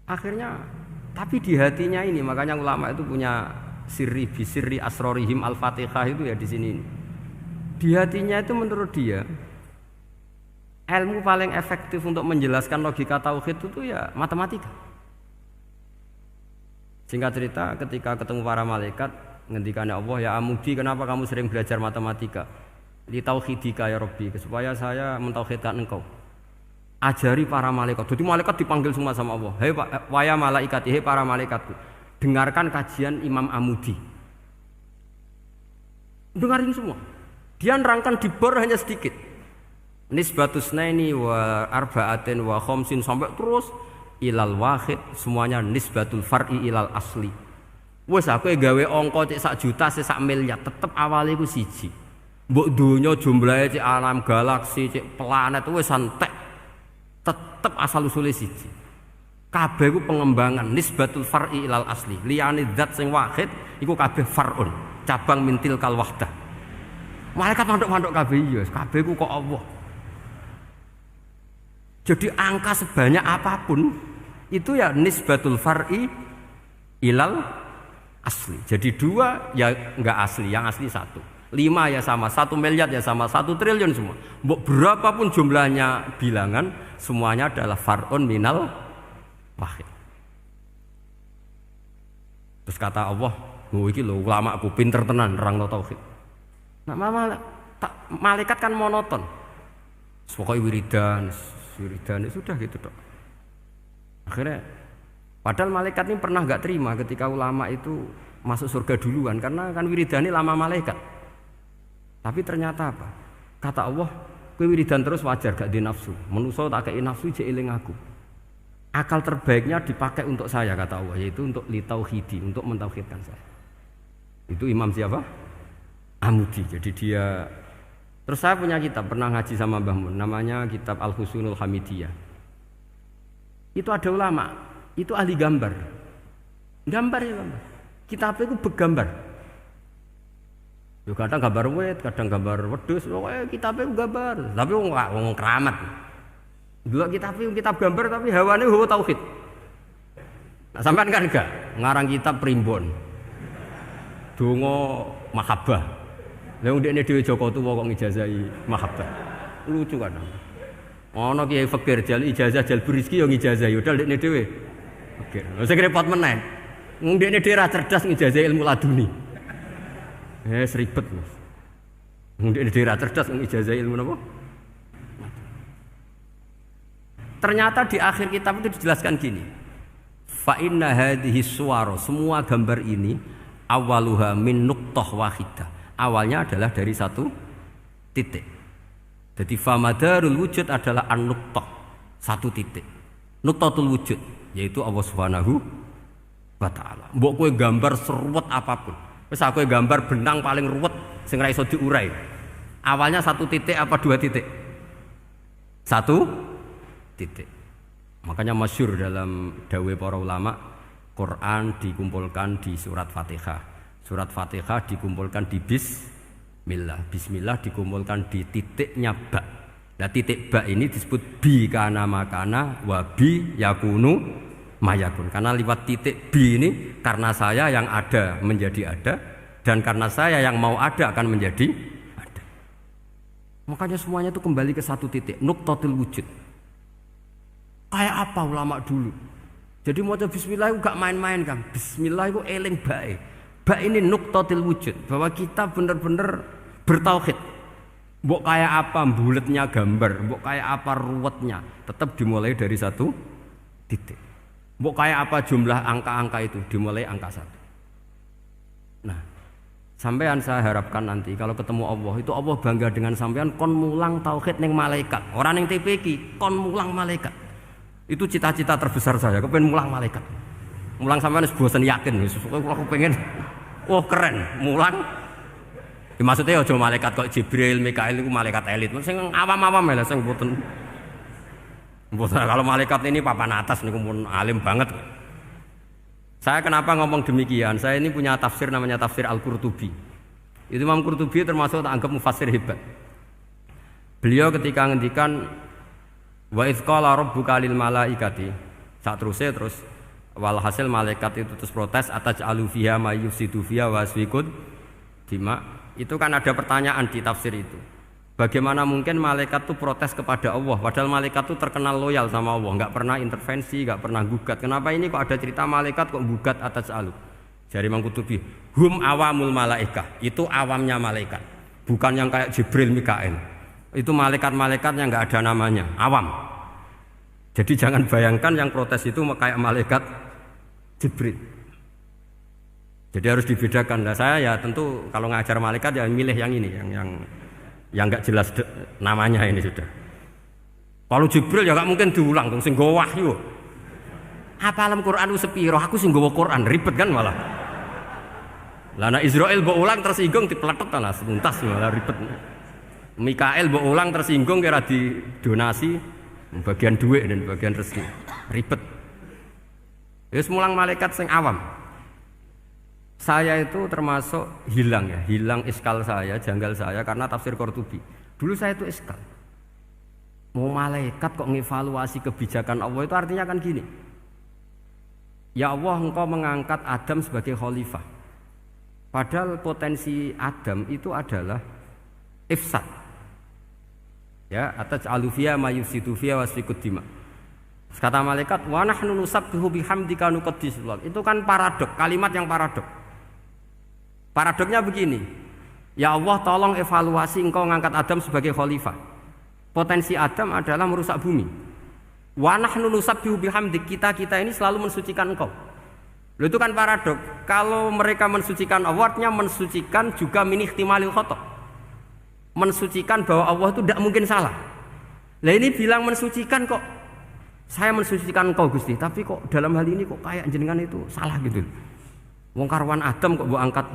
Akhirnya, tapi di hatinya ini, makanya ulama itu punya sirri bisirri asrorihim al-fatihah itu ya di sini. Di hatinya itu menurut dia, ilmu paling efektif untuk menjelaskan logika tauhid itu ya matematika. Singkat cerita, ketika ketemu para malaikat, ngendikannya Allah, ya Amudi, kenapa kamu sering belajar matematika? Li tauhidika ya Rabbi, supaya saya mentauhidkan engkau. Ajari para malaikat. Jadi malaikat dipanggil semua sama Allah. Hei waya malaikat, hei para malaikatku, dengarkan kajian Imam Amudi. Dengarin semua. Dia nerangkan di bor hanya sedikit. Nisbatus naini wa arba'atin wa khamsin sampai terus ilal wahid, semuanya nisbatul far'i ilal asli. Wes aku gawe angka cek 1 juta, cek 1 miliar, tetep awalnya iku siji. Mbok donya jumlahe cek alam galaksi, cek planet wis entek. Tetep asal usule siji. Kabeh iku pengembangan nisbatul far'i ilal asli. Liyane zat sing wahid iku kabeh far'un, cabang mintil kal wahdah. Malaikat manduk-manduk kabeh ya, kabeh iku kok Allah. Jadi angka sebanyak apapun itu ya nisbatul far'i ilal asli. Jadi 2 ya enggak asli, yang asli 1. 5 ya sama, 1 miliar ya sama, 1 triliun semua. Berapapun jumlahnya bilangan, semuanya adalah far'un minal wahid. Terus kata Allah, iki lho ulama aku pinter tenan nerangno tauhid. Nah, malaikat kan monoton. Pokoknya wiridan sudah gitu dok. Akhirnya, padahal malaikat ini pernah nggak terima ketika ulama itu masuk surga duluan, karena kan wiridan ini lama malaikat. Tapi ternyata apa? Kata Allah, kowe wiridan terus wajar gak di nafsu. Manusa tak kei nafsu jek eling aku. Akal terbaiknya dipakai untuk saya kata Allah, yaitu untuk litauhidi, untuk mentauhidkan saya. Itu Imam siapa? Amudi. Jadi dia. Terus saya punya kitab, pernah ngaji sama Mbah Mun, namanya kitab Al-Husunul Hamidiyah. Itu ada ulama, itu ahli gambar. Gambar ya gambar. Kitabnya itu bergambar. Kadang gambar wit, kadang gambar wedhus, pokoknya kitabnya gambar. Tapi wong keramat. Dulu kitab gambar tapi hawane hawa tauhid. Nah, sampean kan enggak ngarang kitab primbon. Donga mahabbah. Lah ndekne dhewe Joko Tuwa kok ngijazahi mahabbah. Lucu kan. Ana Kiai Fakir jal ijazah jal berizki yo ngijazahi udah ndekne dhewe. Fakir. Sing repot meneh. Ndekne dhewe ra cerdas ngijazahi ilmu laduni. Seribet mas. Ndekne dhewe ra cerdas ngijazahi ilmu napa? Ternyata di akhir kitab itu dijelaskan gini. Fa inna hadhihi suwara, semua gambar ini awaluha min nuqtah wahidah. Awalnya adalah dari 1 titik. Jadi famadarul wujud adalah an-nuqtah, 1 titik. Nuqtatul wujud yaitu Allah Subhanahu wa taala. Mbok kowe gambar seruwet apapun. Wis aku gambar benang paling ruwet sing ra iso diurai. Awalnya 1 titik apa 2 titik? 1 titik. Makanya masyhur dalam dawuh para ulama, Quran dikumpulkan di surat Fatihah. Surat Fatihah dikumpulkan di Bismillah. Bismillah dikumpulkan di titiknya ba. Nah titik ba ini disebut bi kana makana wa bi yakunu mayakun. Karena lewat titik bi ini karena saya yang ada menjadi ada, dan karena saya yang mau ada akan menjadi ada. Makanya semuanya itu kembali ke 1 titik, nuqtatul wujud. Kayak apa ulama dulu? Jadi mau bismillah itu gak main-main kan. Bismillah itu eling bae. Ba ini nuqtatil wujud, bahwa kita benar-benar bertauhid. Mbok kayak apa buletnya gambar, mbok kayak apa ruwetnya, tetap dimulai dari 1 titik. Mbok kayak apa jumlah angka-angka itu, dimulai angka 1. Nah, sampean saya harapkan nanti kalau ketemu Allah, itu Allah bangga dengan sampean kon mulang tauhid ning malaikat. Orang ning TPQ kon mulang malaikat. Itu cita-cita terbesar saya, kepengen mulang malaikat. Mulang sampean wis bosen yakin, wis aku pengen oh keren, mulang. Ya, maksudnya aja malaikat kok Jibril, Mikail itu malaikat elit. Sing awam-awam ya sing mboten. Kalau malaikat ini papan atas niku pun alim banget. Saya kenapa ngomong demikian? Saya ini punya tafsir namanya tafsir Al-Qurtubi. Itu Imam Qurtubi termasuk tak anggap mufassir hebat. Beliau ketika ngendikan wa idz qala rabbuka lil malaikati, sak terus walhasil malaikat itu terus protes ataj'alu fiha may yufsidu fiha wa yasfikud dima. Itu kan ada pertanyaan di tafsir itu. Bagaimana mungkin malaikat itu protes kepada Allah, padahal malaikat itu terkenal loyal sama Allah, nggak pernah intervensi, nggak pernah gugat. Kenapa ini kok ada cerita malaikat kok gugat atas alu? Jari Imam Qurtubi, hum awamul malaikah, itu awamnya malaikat, bukan yang kayak Jibril, Mikael. Itu malaikat-malaikat yang nggak ada namanya, awam. Jadi jangan bayangkan yang protes itu kayak malaikat Jibril. Jadi harus dibedakan. Nah, saya ya tentu kalau ngajar malaikat ya milih yang ini, yang nggak jelas namanya ini sudah. Kalau Jibril ya nggak mungkin diulang dong, sing nggawa wahyu. Apa alam Quran itu sepiro? Aku sing nggawa Quran ribet kan malah. Lah nek Israil mbok ulang tersinggung dipletet lah sepuntas malah ribet. Mikael mbok ulang tersinggung kira di donasi bagian duit dan bagian rezeki. Ribet. Wis mulang malaikat sing awam. Saya itu termasuk hilang iskal saya, janggal saya karena tafsir Qurtubi. Dulu saya itu iskal. Mau malaikat kok ngevaluasi kebijakan Allah itu artinya kan gini. Ya Allah, engkau mengangkat Adam sebagai khalifah. Padahal potensi Adam itu adalah ifsad. Ya, ataj'alu fiha may yufsidu fiha wasfikud dima. Kata malaikat, wa nahnu nusabbihu bihamdika nuqaddisu lak. Itu kan paradok, kalimat yang paradok. Paradoknya begini, ya Allah tolong evaluasi engkau ngangkat Adam sebagai khalifah. Potensi Adam adalah merusak bumi. Wa nahnu nusabbihu bihamdik, kita ini selalu mensucikan engkau. Loh, itu kan paradok. Kalau mereka mensucikan Allah, artinya mensucikan juga min ihtimalil khata'. Mensucikan bahwa Allah itu tidak mungkin salah. Lah ini bilang mensucikan kok. Saya mensucikan engkau Gusti, tapi kok dalam hal ini kok kayak jenengan itu salah gitu. Wong karwan Adam kok mbok angkat.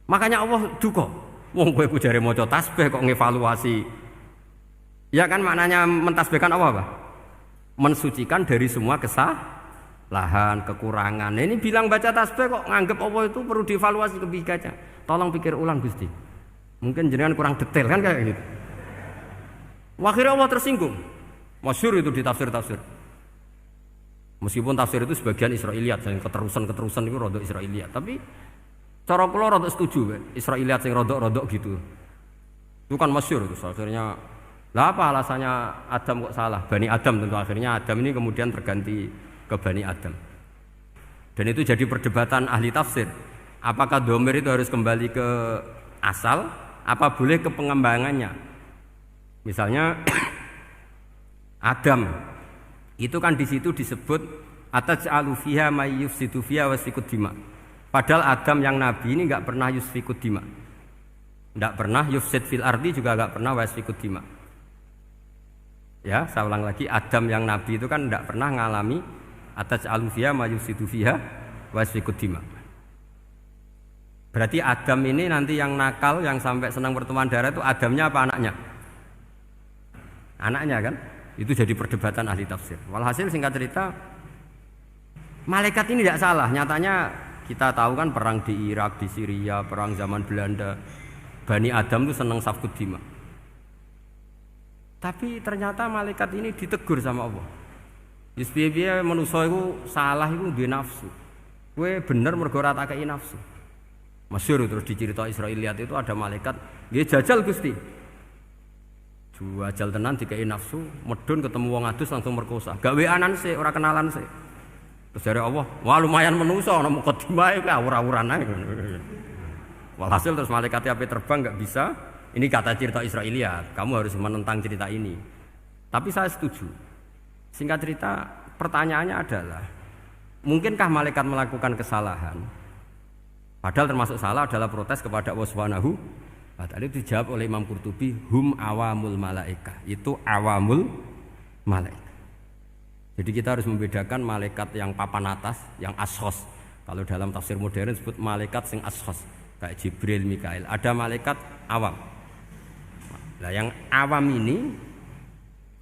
Makanya Allah duka. Wong kowe ku jare maca tasbih kok ngevaluasi. Ya kan maknanya mentasbihkan Allah apa? Mensucikan dari semua kesalahan, kekurangan. Ini bilang baca tasbih kok nganggep Allah itu perlu dievaluasi kebijakannya. Tolong pikir ulang Gusti. Mungkin jenengan kurang detail kan kayak gitu. Akhirnya Allah tersinggung. Masyhur itu di tafsir-tafsir. Meskipun tafsir itu sebagian Israiliyat, yang keterusan itu rodok Israiliyat, tapi cara kula rodok setuju, Israiliyat sing rodok-rodok gitu. Itu kan masyhur itu. Akhirnya, lah apa alasannya Adam kok salah? Bani Adam tentu akhirnya Adam ini kemudian terganti ke Bani Adam. Dan itu jadi perdebatan ahli tafsir. Apakah dhamir itu harus kembali ke asal? Apa boleh ke pengembangannya? Misalnya Adam itu kan di situ disebut ataj'alu fiha may yufsidu fiha wasfikud dima. Padahal Adam yang nabi ini enggak pernah yusfikud dima. Enggak pernah yufsid fil ardi, juga enggak pernah wasfikud dima. Ya, saya ulang lagi, Adam yang nabi itu kan enggak pernah ngalami ataj'alu fiha may yufsidu fiha wasfikud dima. Berarti Adam ini nanti yang nakal, yang sampai senang pertemuan darah itu Adamnya apa anaknya? Anaknya kan? Itu jadi perdebatan ahli tafsir. Walhasil singkat cerita, malaikat ini tidak salah. Nyatanya kita tahu kan perang di Irak, di Syria, perang zaman Belanda, Bani Adam itu senang safkud dima. Tapi ternyata malaikat ini ditegur sama Allah. Biar manusia itu salah itu di nafsu. Gue bener mergo ora tak kei nafsu. Masyhur terus dicerita Israiliyat itu ada malaikat, dia jajal Gusti. Jual tenan dikei nafsu, medun ketemu wong adus langsung merkosa. Gak weanan sih, ora kenalan sih. Terus dari Allah, wah lumayan menusa ana mukadimah iki awur-awuran ae. Walhasil terus malaikatnya ape terbang enggak bisa. Ini kata cerita Israiliyat, kamu harus menentang cerita ini. Tapi saya setuju. Singkat cerita, pertanyaannya adalah, mungkinkah malaikat melakukan kesalahan? Padahal termasuk salah adalah protes kepada Allah Subhanahu. Nah, tadi dijawab oleh Imam Qurtubi, hum awamul malaika. Itu awamul malaika. Jadi kita harus membedakan malaikat yang papan atas, yang ashos. Kalau dalam tafsir modern disebut malaikat sing ashos, kayak Jibril, Mikail. Ada malaikat awam. Nah, yang awam ini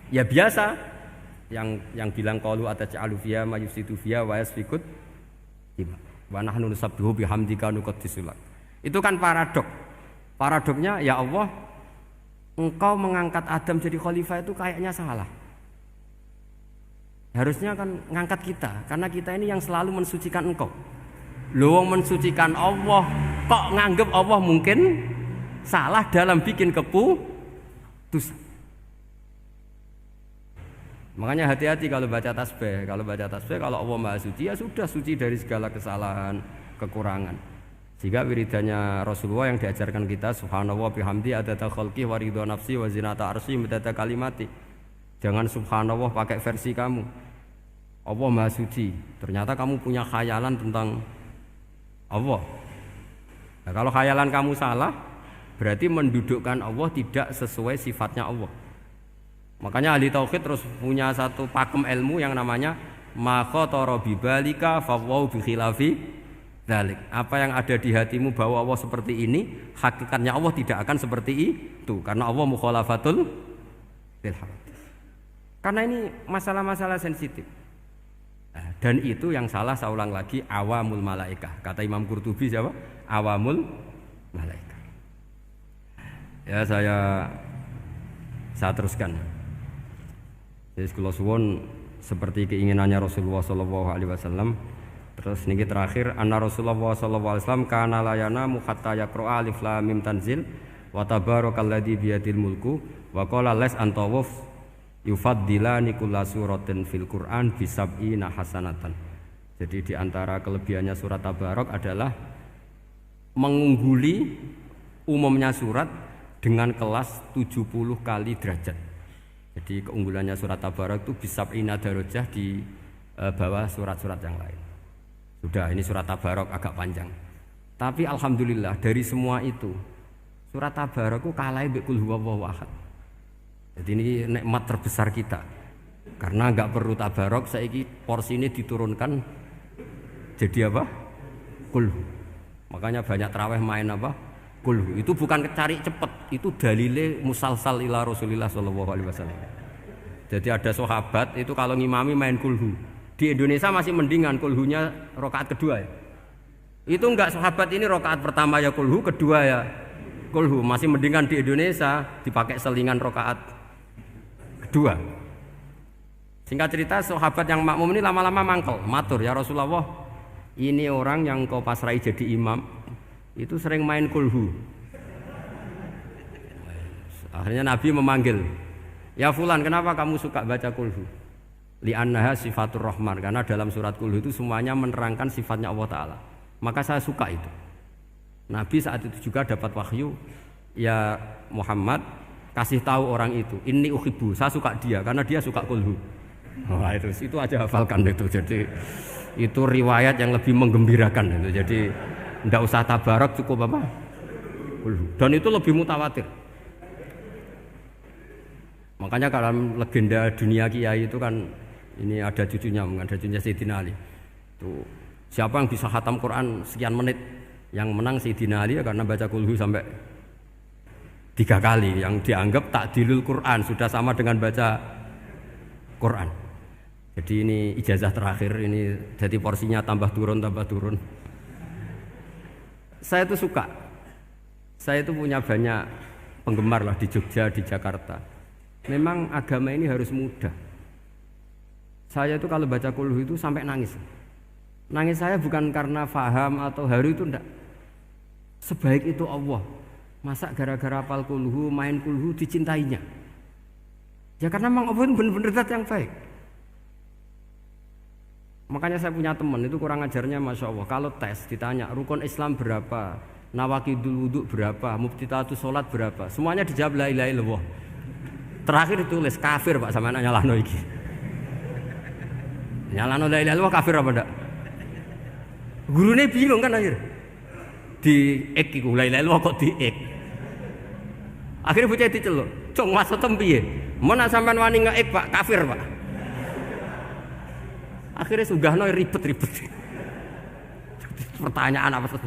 ya biasa, yang bilang qalu ataj'alu fiha may yufsidu fiha wa yasfikud dima. Wa nahnu nusabbihu bihamdika nuqaddisu lak. Itu kan paradok. Paradoknya ya Allah, engkau mengangkat Adam jadi khalifah itu kayaknya salah. Harusnya kan ngangkat kita, karena kita ini yang selalu mensucikan engkau. Lho wong mensucikan Allah, kok nganggep Allah mungkin salah dalam bikin keputusan. Makanya hati-hati kalau baca tasbih. Kalau baca tasbih, kalau Allah Maha Suci, ya sudah suci dari segala kesalahan, kekurangan. Jika wiridannya Rasulullah yang diajarkan kita, subhanallah bihamdi adada khalqi wa ridha nafsi wa zinata arsy midada kalimati. Jangan subhanallah pakai versi kamu. Allah Maha Suci. Ternyata kamu punya khayalan tentang Allah. Nah, kalau khayalan kamu salah, berarti mendudukkan Allah tidak sesuai sifatnya Allah. Makanya ahli tauhid terus punya satu pakem ilmu yang namanya ma khatara bi balika fa wa bi khilafi dzalik. Apa yang ada di hatimu bahwa Allah seperti ini, hakikatnya Allah tidak akan seperti itu karena Allah mukhalafatul bil hadis. Karena ini masalah-masalah sensitif. Nah, dan itu yang salah, saya ulang lagi, awamul malaikah. Kata Imam Qurtubi siapa? Awamul malaikah. Ya saya teruskan. Jadi kula suwun seperti keinginannya Rasulullah sallallahu alaihi wasallam. Terus niki terakhir anna Rasulullah sallallahu alaihi wasallam kana la yanamu hatta yaqra alif lam mim tanzil wa tabarakalladzi biyadil mulku wa qala las antawuf yufaddilani kulla suratin fil Qur'an bi sab'ina hasanatan. Jadi di antara kelebihannya surat Tabarak adalah mengungguli umumnya surat dengan kelas 70 kali derajat. Jadi keunggulannya surat Tabarak itu bisab'ina darajah di bawah surat-surat yang lain. Sudah, ini surat Tabarak agak panjang. Tapi alhamdulillah dari semua itu surat Tabarak itu kalah mbek qul huwallahu ahad. Jadi ini nikmat terbesar kita. Karena enggak perlu Tabarak, saiki porsi ini diturunkan jadi apa? Qul. Makanya banyak tarawih main apa? Qul. Itu bukan cari cepet, itu dalile musalsal ila Rasulillah sallallahu alaihi wasallam. Jadi ada sahabat itu kalau ngimami main kulhu. Di Indonesia masih mendingan kulhunya rakaat kedua ya. Itu enggak, sahabat ini rakaat pertama ya kulhu, kedua ya kulhu. Masih mendingan di Indonesia dipakai selingan rakaat kedua. Singkat cerita, sahabat yang makmum ini lama-lama mangkel, matur, ya Rasulullah, ini orang yang kau pasrai jadi imam itu sering main kulhu. Akhirnya Nabi memanggil, ya fulan, kenapa kamu suka baca kulhu? Li'annaha sifatur rahman, karena dalam surat kulhu itu semuanya menerangkan sifatnya Allah Ta'ala. Maka saya suka itu. Nabi saat itu juga dapat wahyu, ya Muhammad, kasih tahu orang itu, inni uhibbu, saya suka dia karena dia suka kulhu. Wah, itu aja hafalkan itu. Jadi itu riwayat yang lebih menggembirakan itu. Jadi ndak usah Tabarak, cukup apa? Kulhu. Dan itu lebih mutawatir. Makanya dalam legenda dunia kiai itu kan ini ada cucunya Sayyidina Ali. Itu siapa yang bisa khatam Quran sekian menit, yang menang Sayyidina Ali ya, karena baca kulhu sampai 3 kali, yang dianggap takdilul Quran, sudah sama dengan baca Quran. Jadi ini ijazah terakhir, ini jadi porsinya tambah turun. Saya itu suka. Saya itu punya banyak penggemar lah di Jogja, di Jakarta. Memang agama ini harus mudah. Saya itu kalau baca kulhu itu sampai nangis. Nangis saya bukan karena faham atau haru, itu enggak. Sebaik itu Allah. Masa gara-gara hafal kulhu, main kulhu dicintainya? Ya karena memang Allah itu benar-benar zat yang baik. Makanya saya punya teman itu kurang ajarnya Masya Allah. Kalau tes ditanya rukun Islam berapa, nawakidul wudhu berapa, muftitatus sholat berapa, semuanya dijawab la ilaha illallah. Terakhir ditulis kafir Pak, sama anak nyalano iki. Nyalano la ilaha illallah kafir apa enggak? Gurunya bingung kan akhir. Di ek iku la ilaha illallah kok di ek. Akhirnya bocah diceluk, "Cong maksud piye? Mun sampean wani ngeek Pak, kafir Pak." Akhirnya sugahno ribet-ribet. Pertanyaan apa tuh?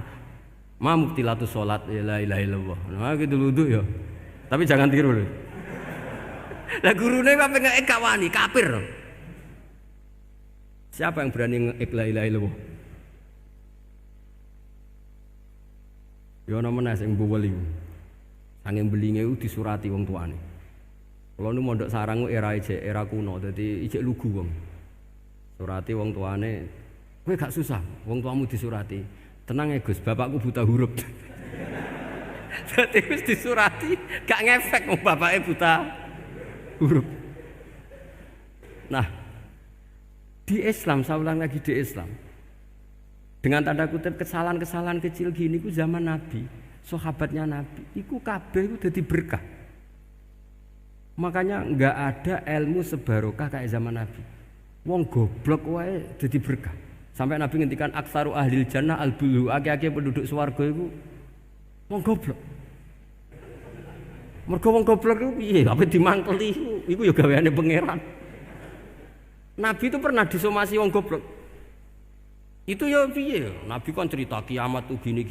Ma mubtilatus sholat ya la ilaha illallah. Nah gitu wudu ya. Tapi jangan tiru lho. Lah gurune apa ngeek gak wani, kafir. Siapa yang berani ngeek la ilaha illallah? Ya ana meneh sing mboweli. Angin belinge ku disurati wong tuane. Kula nu mondok sarang era kuno, dadi ijek lugu wong. Surati wong tuane, kowe gak susah, wong tuamu disurati. Tenang ya Gus, bapakku buta huruf. Dadi wis disurati, gak ngefek wong bapake buta huruf. Nah, di Islam, saya ulang lagi di Islam. Dengan tanda kutip kesalahan-kesalahan kecil gini ku zaman Nabi, sahabatnya Nabi, iku kabeh ku dadi berkah. Makanya enggak ada ilmu sebarokah kayak zaman Nabi. Wong goblok wae dadi berkah. Sampai Nabi ngendikan aksaru ahlil jannah al-bulu, akeh-akeh penduduk swarga iku wong goblok. Mergo wong goblok iku piye? Apa dimangkeli iku ya gaweane pangeran. Nabi itu pernah disomasi wong goblok. Itu ya piye? Nabi kan cerita kiamat tuh gini.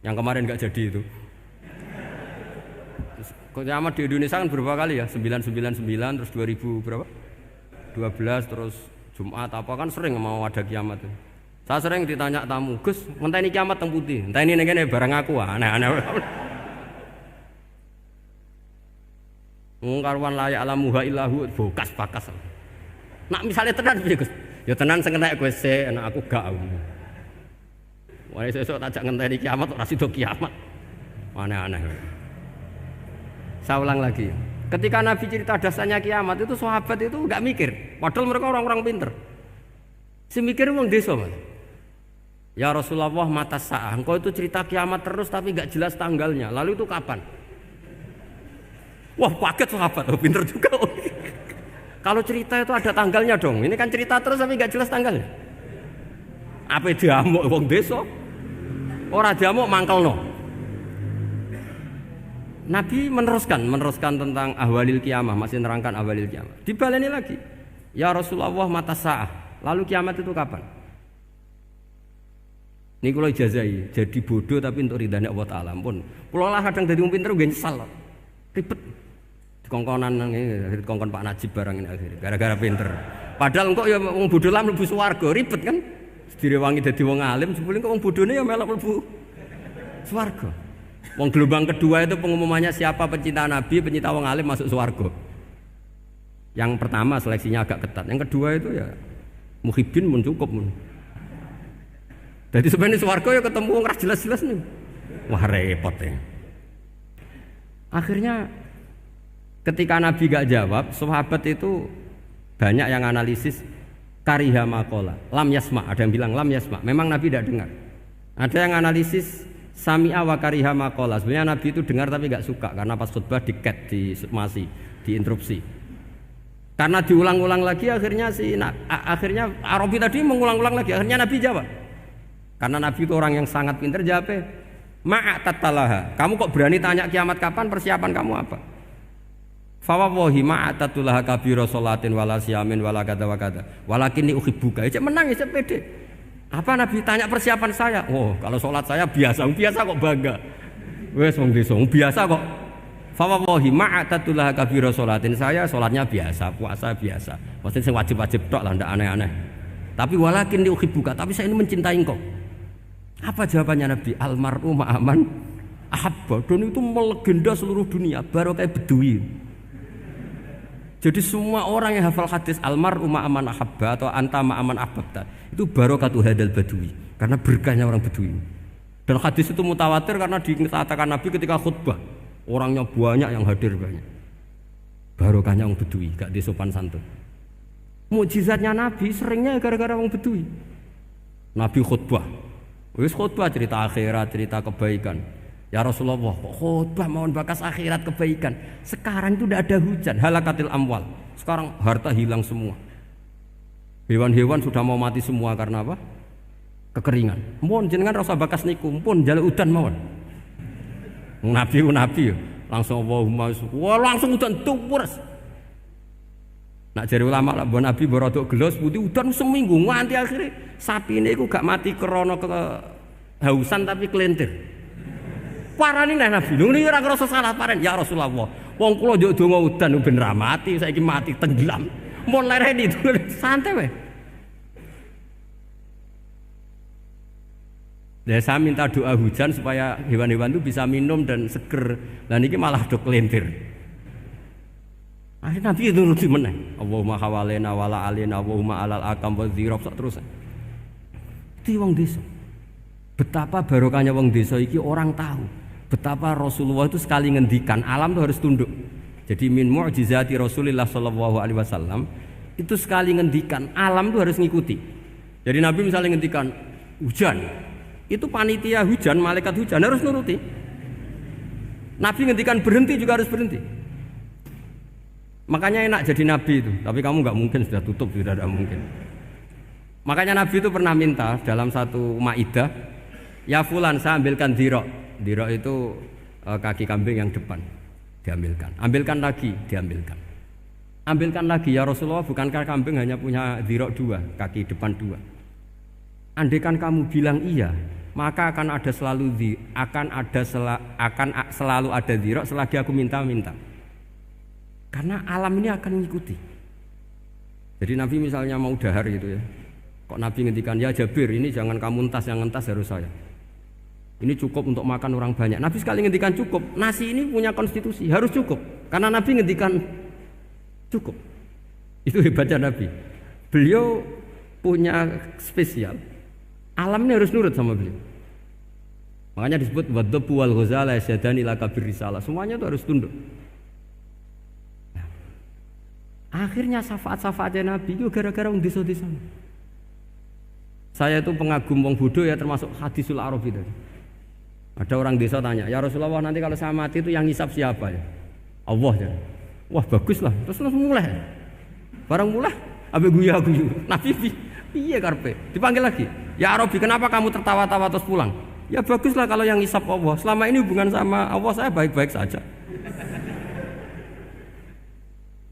Yang kemarin enggak jadi itu. Kiamat di Indonesia kan berapa kali ya? 999 terus 2000 berapa? 12 terus Jumat apa kan sering mau ada kiamat tuh. Saya sering ditanya tamu, Gus, ngenteni kiamat teng putih. Enteni ngene barang aku aneh-aneh. Karuan layak alamuha illahu bokas-bakas. Nak misalnya tenan piye Gus? Ya tenan sing entek kowe sik, anak aku gak. Wah sesuk tak ngenteni kiamat ora sida kiamat. Aneh-aneh. Saya ulang lagi. Ketika Nabi cerita dasarnya kiamat itu sahabat itu enggak mikir. Padahal mereka orang-orang pinter. Si mikir wong desa, Mas. Ya Rasulullah mata sa'ah. Engkau itu cerita kiamat terus tapi enggak jelas tanggalnya. Lalu itu kapan? Wah, kaget sahabat. Oh, pinter juga. Kalau cerita itu ada tanggalnya dong. Ini kan cerita terus tapi enggak jelas tanggalnya. Apa diamuk wong desa? Ora diamuk mangkelno. Nabi meneruskan tentang ahwalil kiamah, masih nerangkan ahwalil kiamah. Dibaleni lagi. Ya Rasulullah mata sa'ah. Lalu kiamat itu kapan? Ini kalau ijazai, jadi bodoh tapi untuk ridhanya Allah Ta'ala pun. Pulau lah kadang dari wong pinter gak nyesal. Ribet. Dikongkonan ini, dikongkon Pak Najib barang ini akhirnya. Gara-gara pinter. Padahal kok ya wong bodoh lah mlebu swarga, ribet kan? Direwangi dadi wong alim, sebelum kok wong bodohne ya melok mlebu swarga. Wong gelombang kedua itu pengumumannya siapa pencinta Nabi, pencinta wong alim masuk swarga. Yang pertama seleksinya agak ketat. Yang kedua itu ya muhibbin mun cukup mun. Jadi sebenarnya swarga ya ketemu wong ra jelas-jelas nih. Wah repot ya. Akhirnya ketika Nabi gak jawab, sahabat itu banyak yang analisis kariha maqala, lam yasma, ada yang bilang lam yasma. Memang Nabi tidak dengar. Ada yang analisis sami'a wa kariha maqala. Sebenarnya Nabi itu dengar tapi gak suka karena pas khutbah di-cut, diinterupsi. Karena diulang-ulang lagi akhirnya akhirnya Arabi tadi mengulang-ulang lagi. Akhirnya Nabi jawab. Karena Nabi itu orang yang sangat pintar, jawabnya ma'atatalaha. Kamu kok berani tanya kiamat kapan, persiapan kamu apa? Fawawahi ma'atatulaha kabira sholatin wala siyamin wala kada wa kada walakinni uhibbuka. Ya menang ya pede. Apa Nabi tanya persiapan saya? Oh, kalau sholat saya biasa kok bangga. Wes wong desa biasa kok. Fawawahi ma'atatulaha kabira sholatin, saya sholatnya biasa, puasa biasa. Maksudnya sing wajib-wajib tok lah, ndak aneh-aneh. Tapi walakinni uhibbuka, tapi saya ini mencintai engkau. Apa jawabannya Nabi? Almar'u ma'aman ahabba. Dan itu melegenda seluruh dunia, baru kayak Bedui. Jadi semua orang yang hafal hadis almar'u ma'aman ahabba atau anta ma'aman ahbabta, itu barokatu hadal badui, karena berkahnya orang Bedui. Dan hadis itu mutawatir karena dikatakan Nabi ketika khutbah, orangnya banyak yang hadir banyak. Barokahnya orang Bedui, gak disopan santun. Mukjizatnya Nabi seringnya gara-gara orang Bedui. Nabi khutbah, wis khutbah cerita akhirat, cerita kebaikan. Ya Rasulullah, khutbah mohon bakas akhirat kebaikan. Sekarang itu tidak ada hujan, halakatil amwal. Sekarang harta hilang semua. Hewan-hewan sudah mau mati semua karena apa? Kekeringan. Mohon jenengan rasa bakas niku, pun jaluk udan mohon. Nabi langsung Allahumma wah langsung udan tumpurs. Nak jari ulama lah, Nabi berodok gelos putih udan seminggu nganti akhirnya sapi ini aku gak mati krono kehausan tapi kelentir. Parani nih Nabi, ini orang ngerasa salah paren. Ya Rasulullah, wong kula njuk donga udan ben ra mati, saiki mati tenggelam. Mun lereni itu santai weh. Saya minta doa hujan supaya hewan-hewan itu bisa minum dan seger. Dan ini malah do kelintir. Akhirnya Nabi itu nuruti meneh. Allahumma hawalena wala alena Allahumma alal akam wa dzirab terus. Itu wong desa. Betapa barokahnya wong desa iki orang tahu. Betapa Rasulullah itu sekali ngendikan alam itu harus tunduk. Jadi min mu'jizati Rasulullah sallallahu alaihi wasallam itu sekali ngendikan alam itu harus ngikuti. Jadi Nabi misalnya ngendikan hujan, itu panitia hujan, malaikat hujan harus nuruti. Nabi ngendikan berhenti juga harus berhenti. Makanya enak jadi Nabi itu. Tapi kamu nggak mungkin, sudah tutup, sudah tidak mungkin. Makanya Nabi itu pernah minta dalam satu maidah, ya fulan saya ambilkan dirok. Dirok itu kaki kambing yang depan, diambilkan. Ambilkan lagi, diambilkan. Ambilkan lagi ya Rasulullah, bukankah kambing hanya punya dirok dua, kaki depan dua. Andaikan kamu bilang iya, maka akan selalu ada dirok selagi aku minta-minta. Karena alam ini akan mengikuti. Jadi Nabi misalnya mau dahar gitu ya, kok Nabi ngendikan ya Jabir ini jangan kamu entas, yang entas harus saya. Ini cukup untuk makan orang banyak. Nabi sekali ngendikan cukup. Nasi ini punya konstitusi, harus cukup. Karena Nabi ngendikan cukup. Itu hebatnya Nabi. Beliau punya spesial. Alam ini harus nurut sama beliau. Makanya disebut wadhabu wal ghazala yasyadani laka birrisalah. Semuanya itu harus tunduk. Nah, akhirnya syafaat-syafaatnya Nabi itu gara-gara wong desa-desa. Saya itu pengagum wong bodoh ya, termasuk hadisul Arabi tadi. Ada orang desa tanya, ya Rasulullah nanti kalau saya mati itu yang ngisap siapa ya? Allah ya. Wah bagus lah, terus mulai. Barang mulai, abe guyu-guyu. Nabi piye karpe? Dipanggil lagi. Ya Arabi, kenapa kamu tertawa-tawa terus pulang? Ya bagus lah kalau yang ngisap Allah. Selama ini hubungan sama Allah saya baik-baik saja.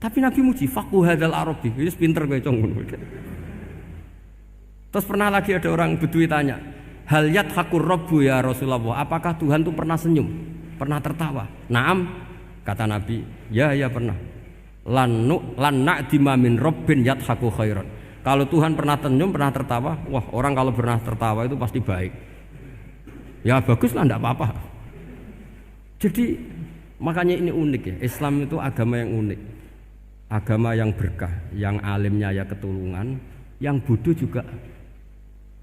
Tapi Nabi muji, faqhu hadzal Arabi. Wis pinter kowe cong. Terus pernah lagi ada orang Bedui tanya, hal yadhakur rabbu ya Rasulullah, apakah Tuhan itu pernah senyum, pernah tertawa? Naam, kata Nabi, ya pernah. Lan na'dima min rabbin yadhaku khairan. Kalau Tuhan pernah senyum, pernah tertawa, wah orang kalau pernah tertawa itu pasti baik. Ya baguslah, enggak apa-apa. Jadi makanya ini unik ya, Islam itu agama yang unik. Agama yang berkah, yang alimnya ya ketulungan, yang bodoh juga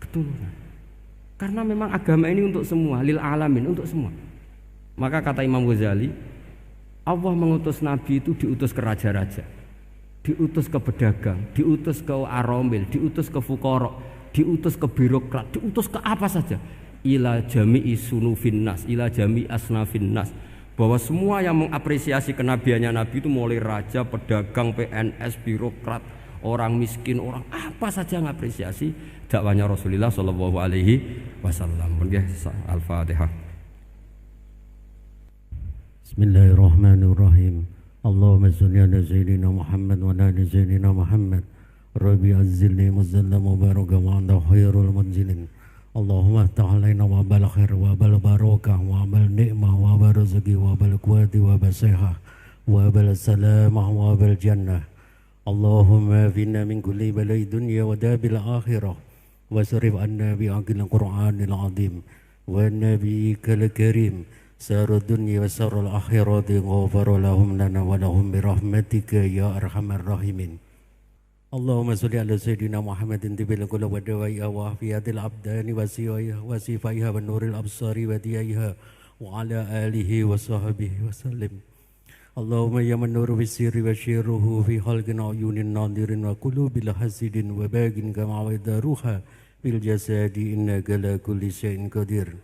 ketulungan. Karena memang agama ini untuk semua, lil alamin, untuk semua. Maka kata Imam Ghazali, Allah mengutus Nabi itu diutus ke raja-raja, diutus ke pedagang, diutus ke aromil, diutus ke fuqara, diutus ke birokrat, diutus ke apa saja. Ila jami'i sunufin nas, ila jami'i asnafin nas. Bahwa semua yang mengapresiasi kenabiannya Nabi itu mulai raja, pedagang, PNS, birokrat, orang miskin, orang apa saja mengapresiasi dakwahnya Rasulullah sallallahu alaihi wasallam. Al-Fatihah. Bismillahirrahmanirrahim. Allahumma shalli ala sayyidina Muhammad wa ala sayyidina Muhammad. Rabbi azzilni muzalla mubaraka wa anta khairul munzilin. Allahumma ta'alaina wa bal khair wa bal barakah wa bal ni'mah wa bal rizqi wa bal quwwati wa bal sihah wa bal salamah wa bal jannah. Allahumma finna min kulli balai dunya wa dabil akhirah wa sarif anna bi aqil Qur'anil azim wa nabiyyikal karim sarud dunya wa sarul akhirati ghafar lahum lana wa lahum bi rahmatika ya arhamar rahimin. Allahumma salli ala sayyidina Muhammadin tibil qulub wa dawaiha wa afiyatil abdani wa sifaiha wa nuril absari wa diyaiha wa ala alihi wa sahbihi wa sallim. Allahumma ya man nuru bisirri wa syirruhu fi khalqin ayunin nadirin wa qulubil hasidin wa bagin kama wadaruha bil jasadi innaka la kulli syai'in qadir.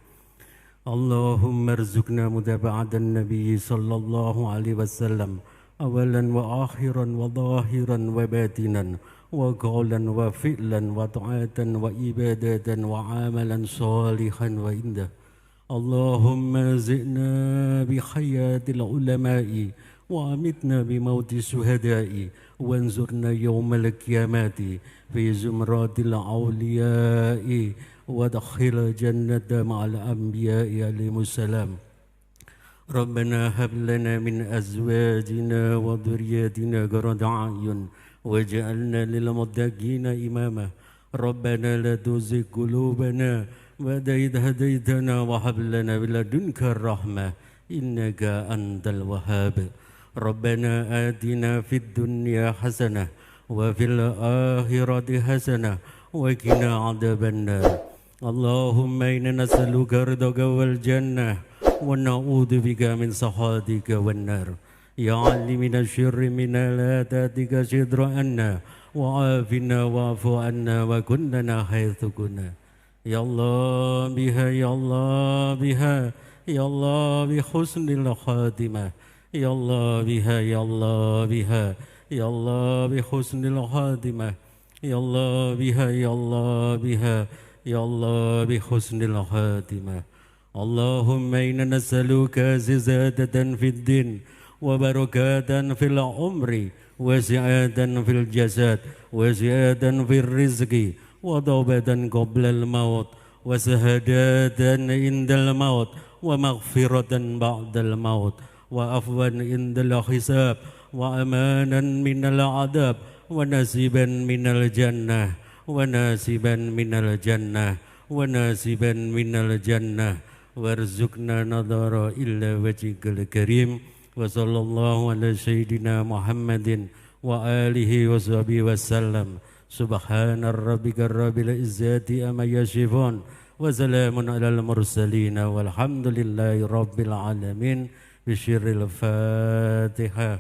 Allahumma arzuqna mutaba'atan nabiy sallallahu alaihi wasallam awalan wa akhiran wa zahiran wa batinan wa qawlan wa fi'lan wa ta'atan wa ibadatan wa amalan salihan wa indah. Allahumma zi'na bi hayatil ulama'i wa amitna bi mauti suhada'i wa anzurna yawmal qiyamati fi zumratil awliya'i wa dakhil jannata ma'al anbiya'i alaihimussalam. Rabbana hab lana min azwajina wa dhurriyyatina qurrata a'yun waj'alna lil muttaqina imama. Rabbana la tuzigh qulubana بعد إذ هديتنا وهب لنا من لدنك الرحمة إنك أنت الوهاب ربنا آتنا في الدنيا حسنة وفي الآخرة حسنة وقنا عذاب النار اللهم إنا نسألك رضاك والجنة ونعوذ بك من سخطك والنار يا علي من الشر من لا تأتيك شر عنا وعافنا واعف عنا وكلنا حيث كنا يا الله بها يا الله بها يا الله بحسن الخاتمة يا الله بها يا الله بها يا الله بحسن الخاتمة يا الله بها يا الله بها يا الله بحسن الخاتمة اللهم إنا نسألك زيادة في الدين وبركة في العمر وسعادة في الجسد وزيادة في الرزق وتوبة قبل الموت وشهادة عند الموت ومغفرة بعد الموت وعفوا عند الحساب وأمانا من العذاب ونصيبا من الجنة وناسبا من الجنة وناسبا من الجنة وارزقنا نظر إلا وجهك الكريم وصلى الله على سيدنا محمد وآله وصحبه وسلم سبحان ربك رب العزة أما يصفون وسلام على المرسلين والحمد لله رب العالمين بشر الفاتحة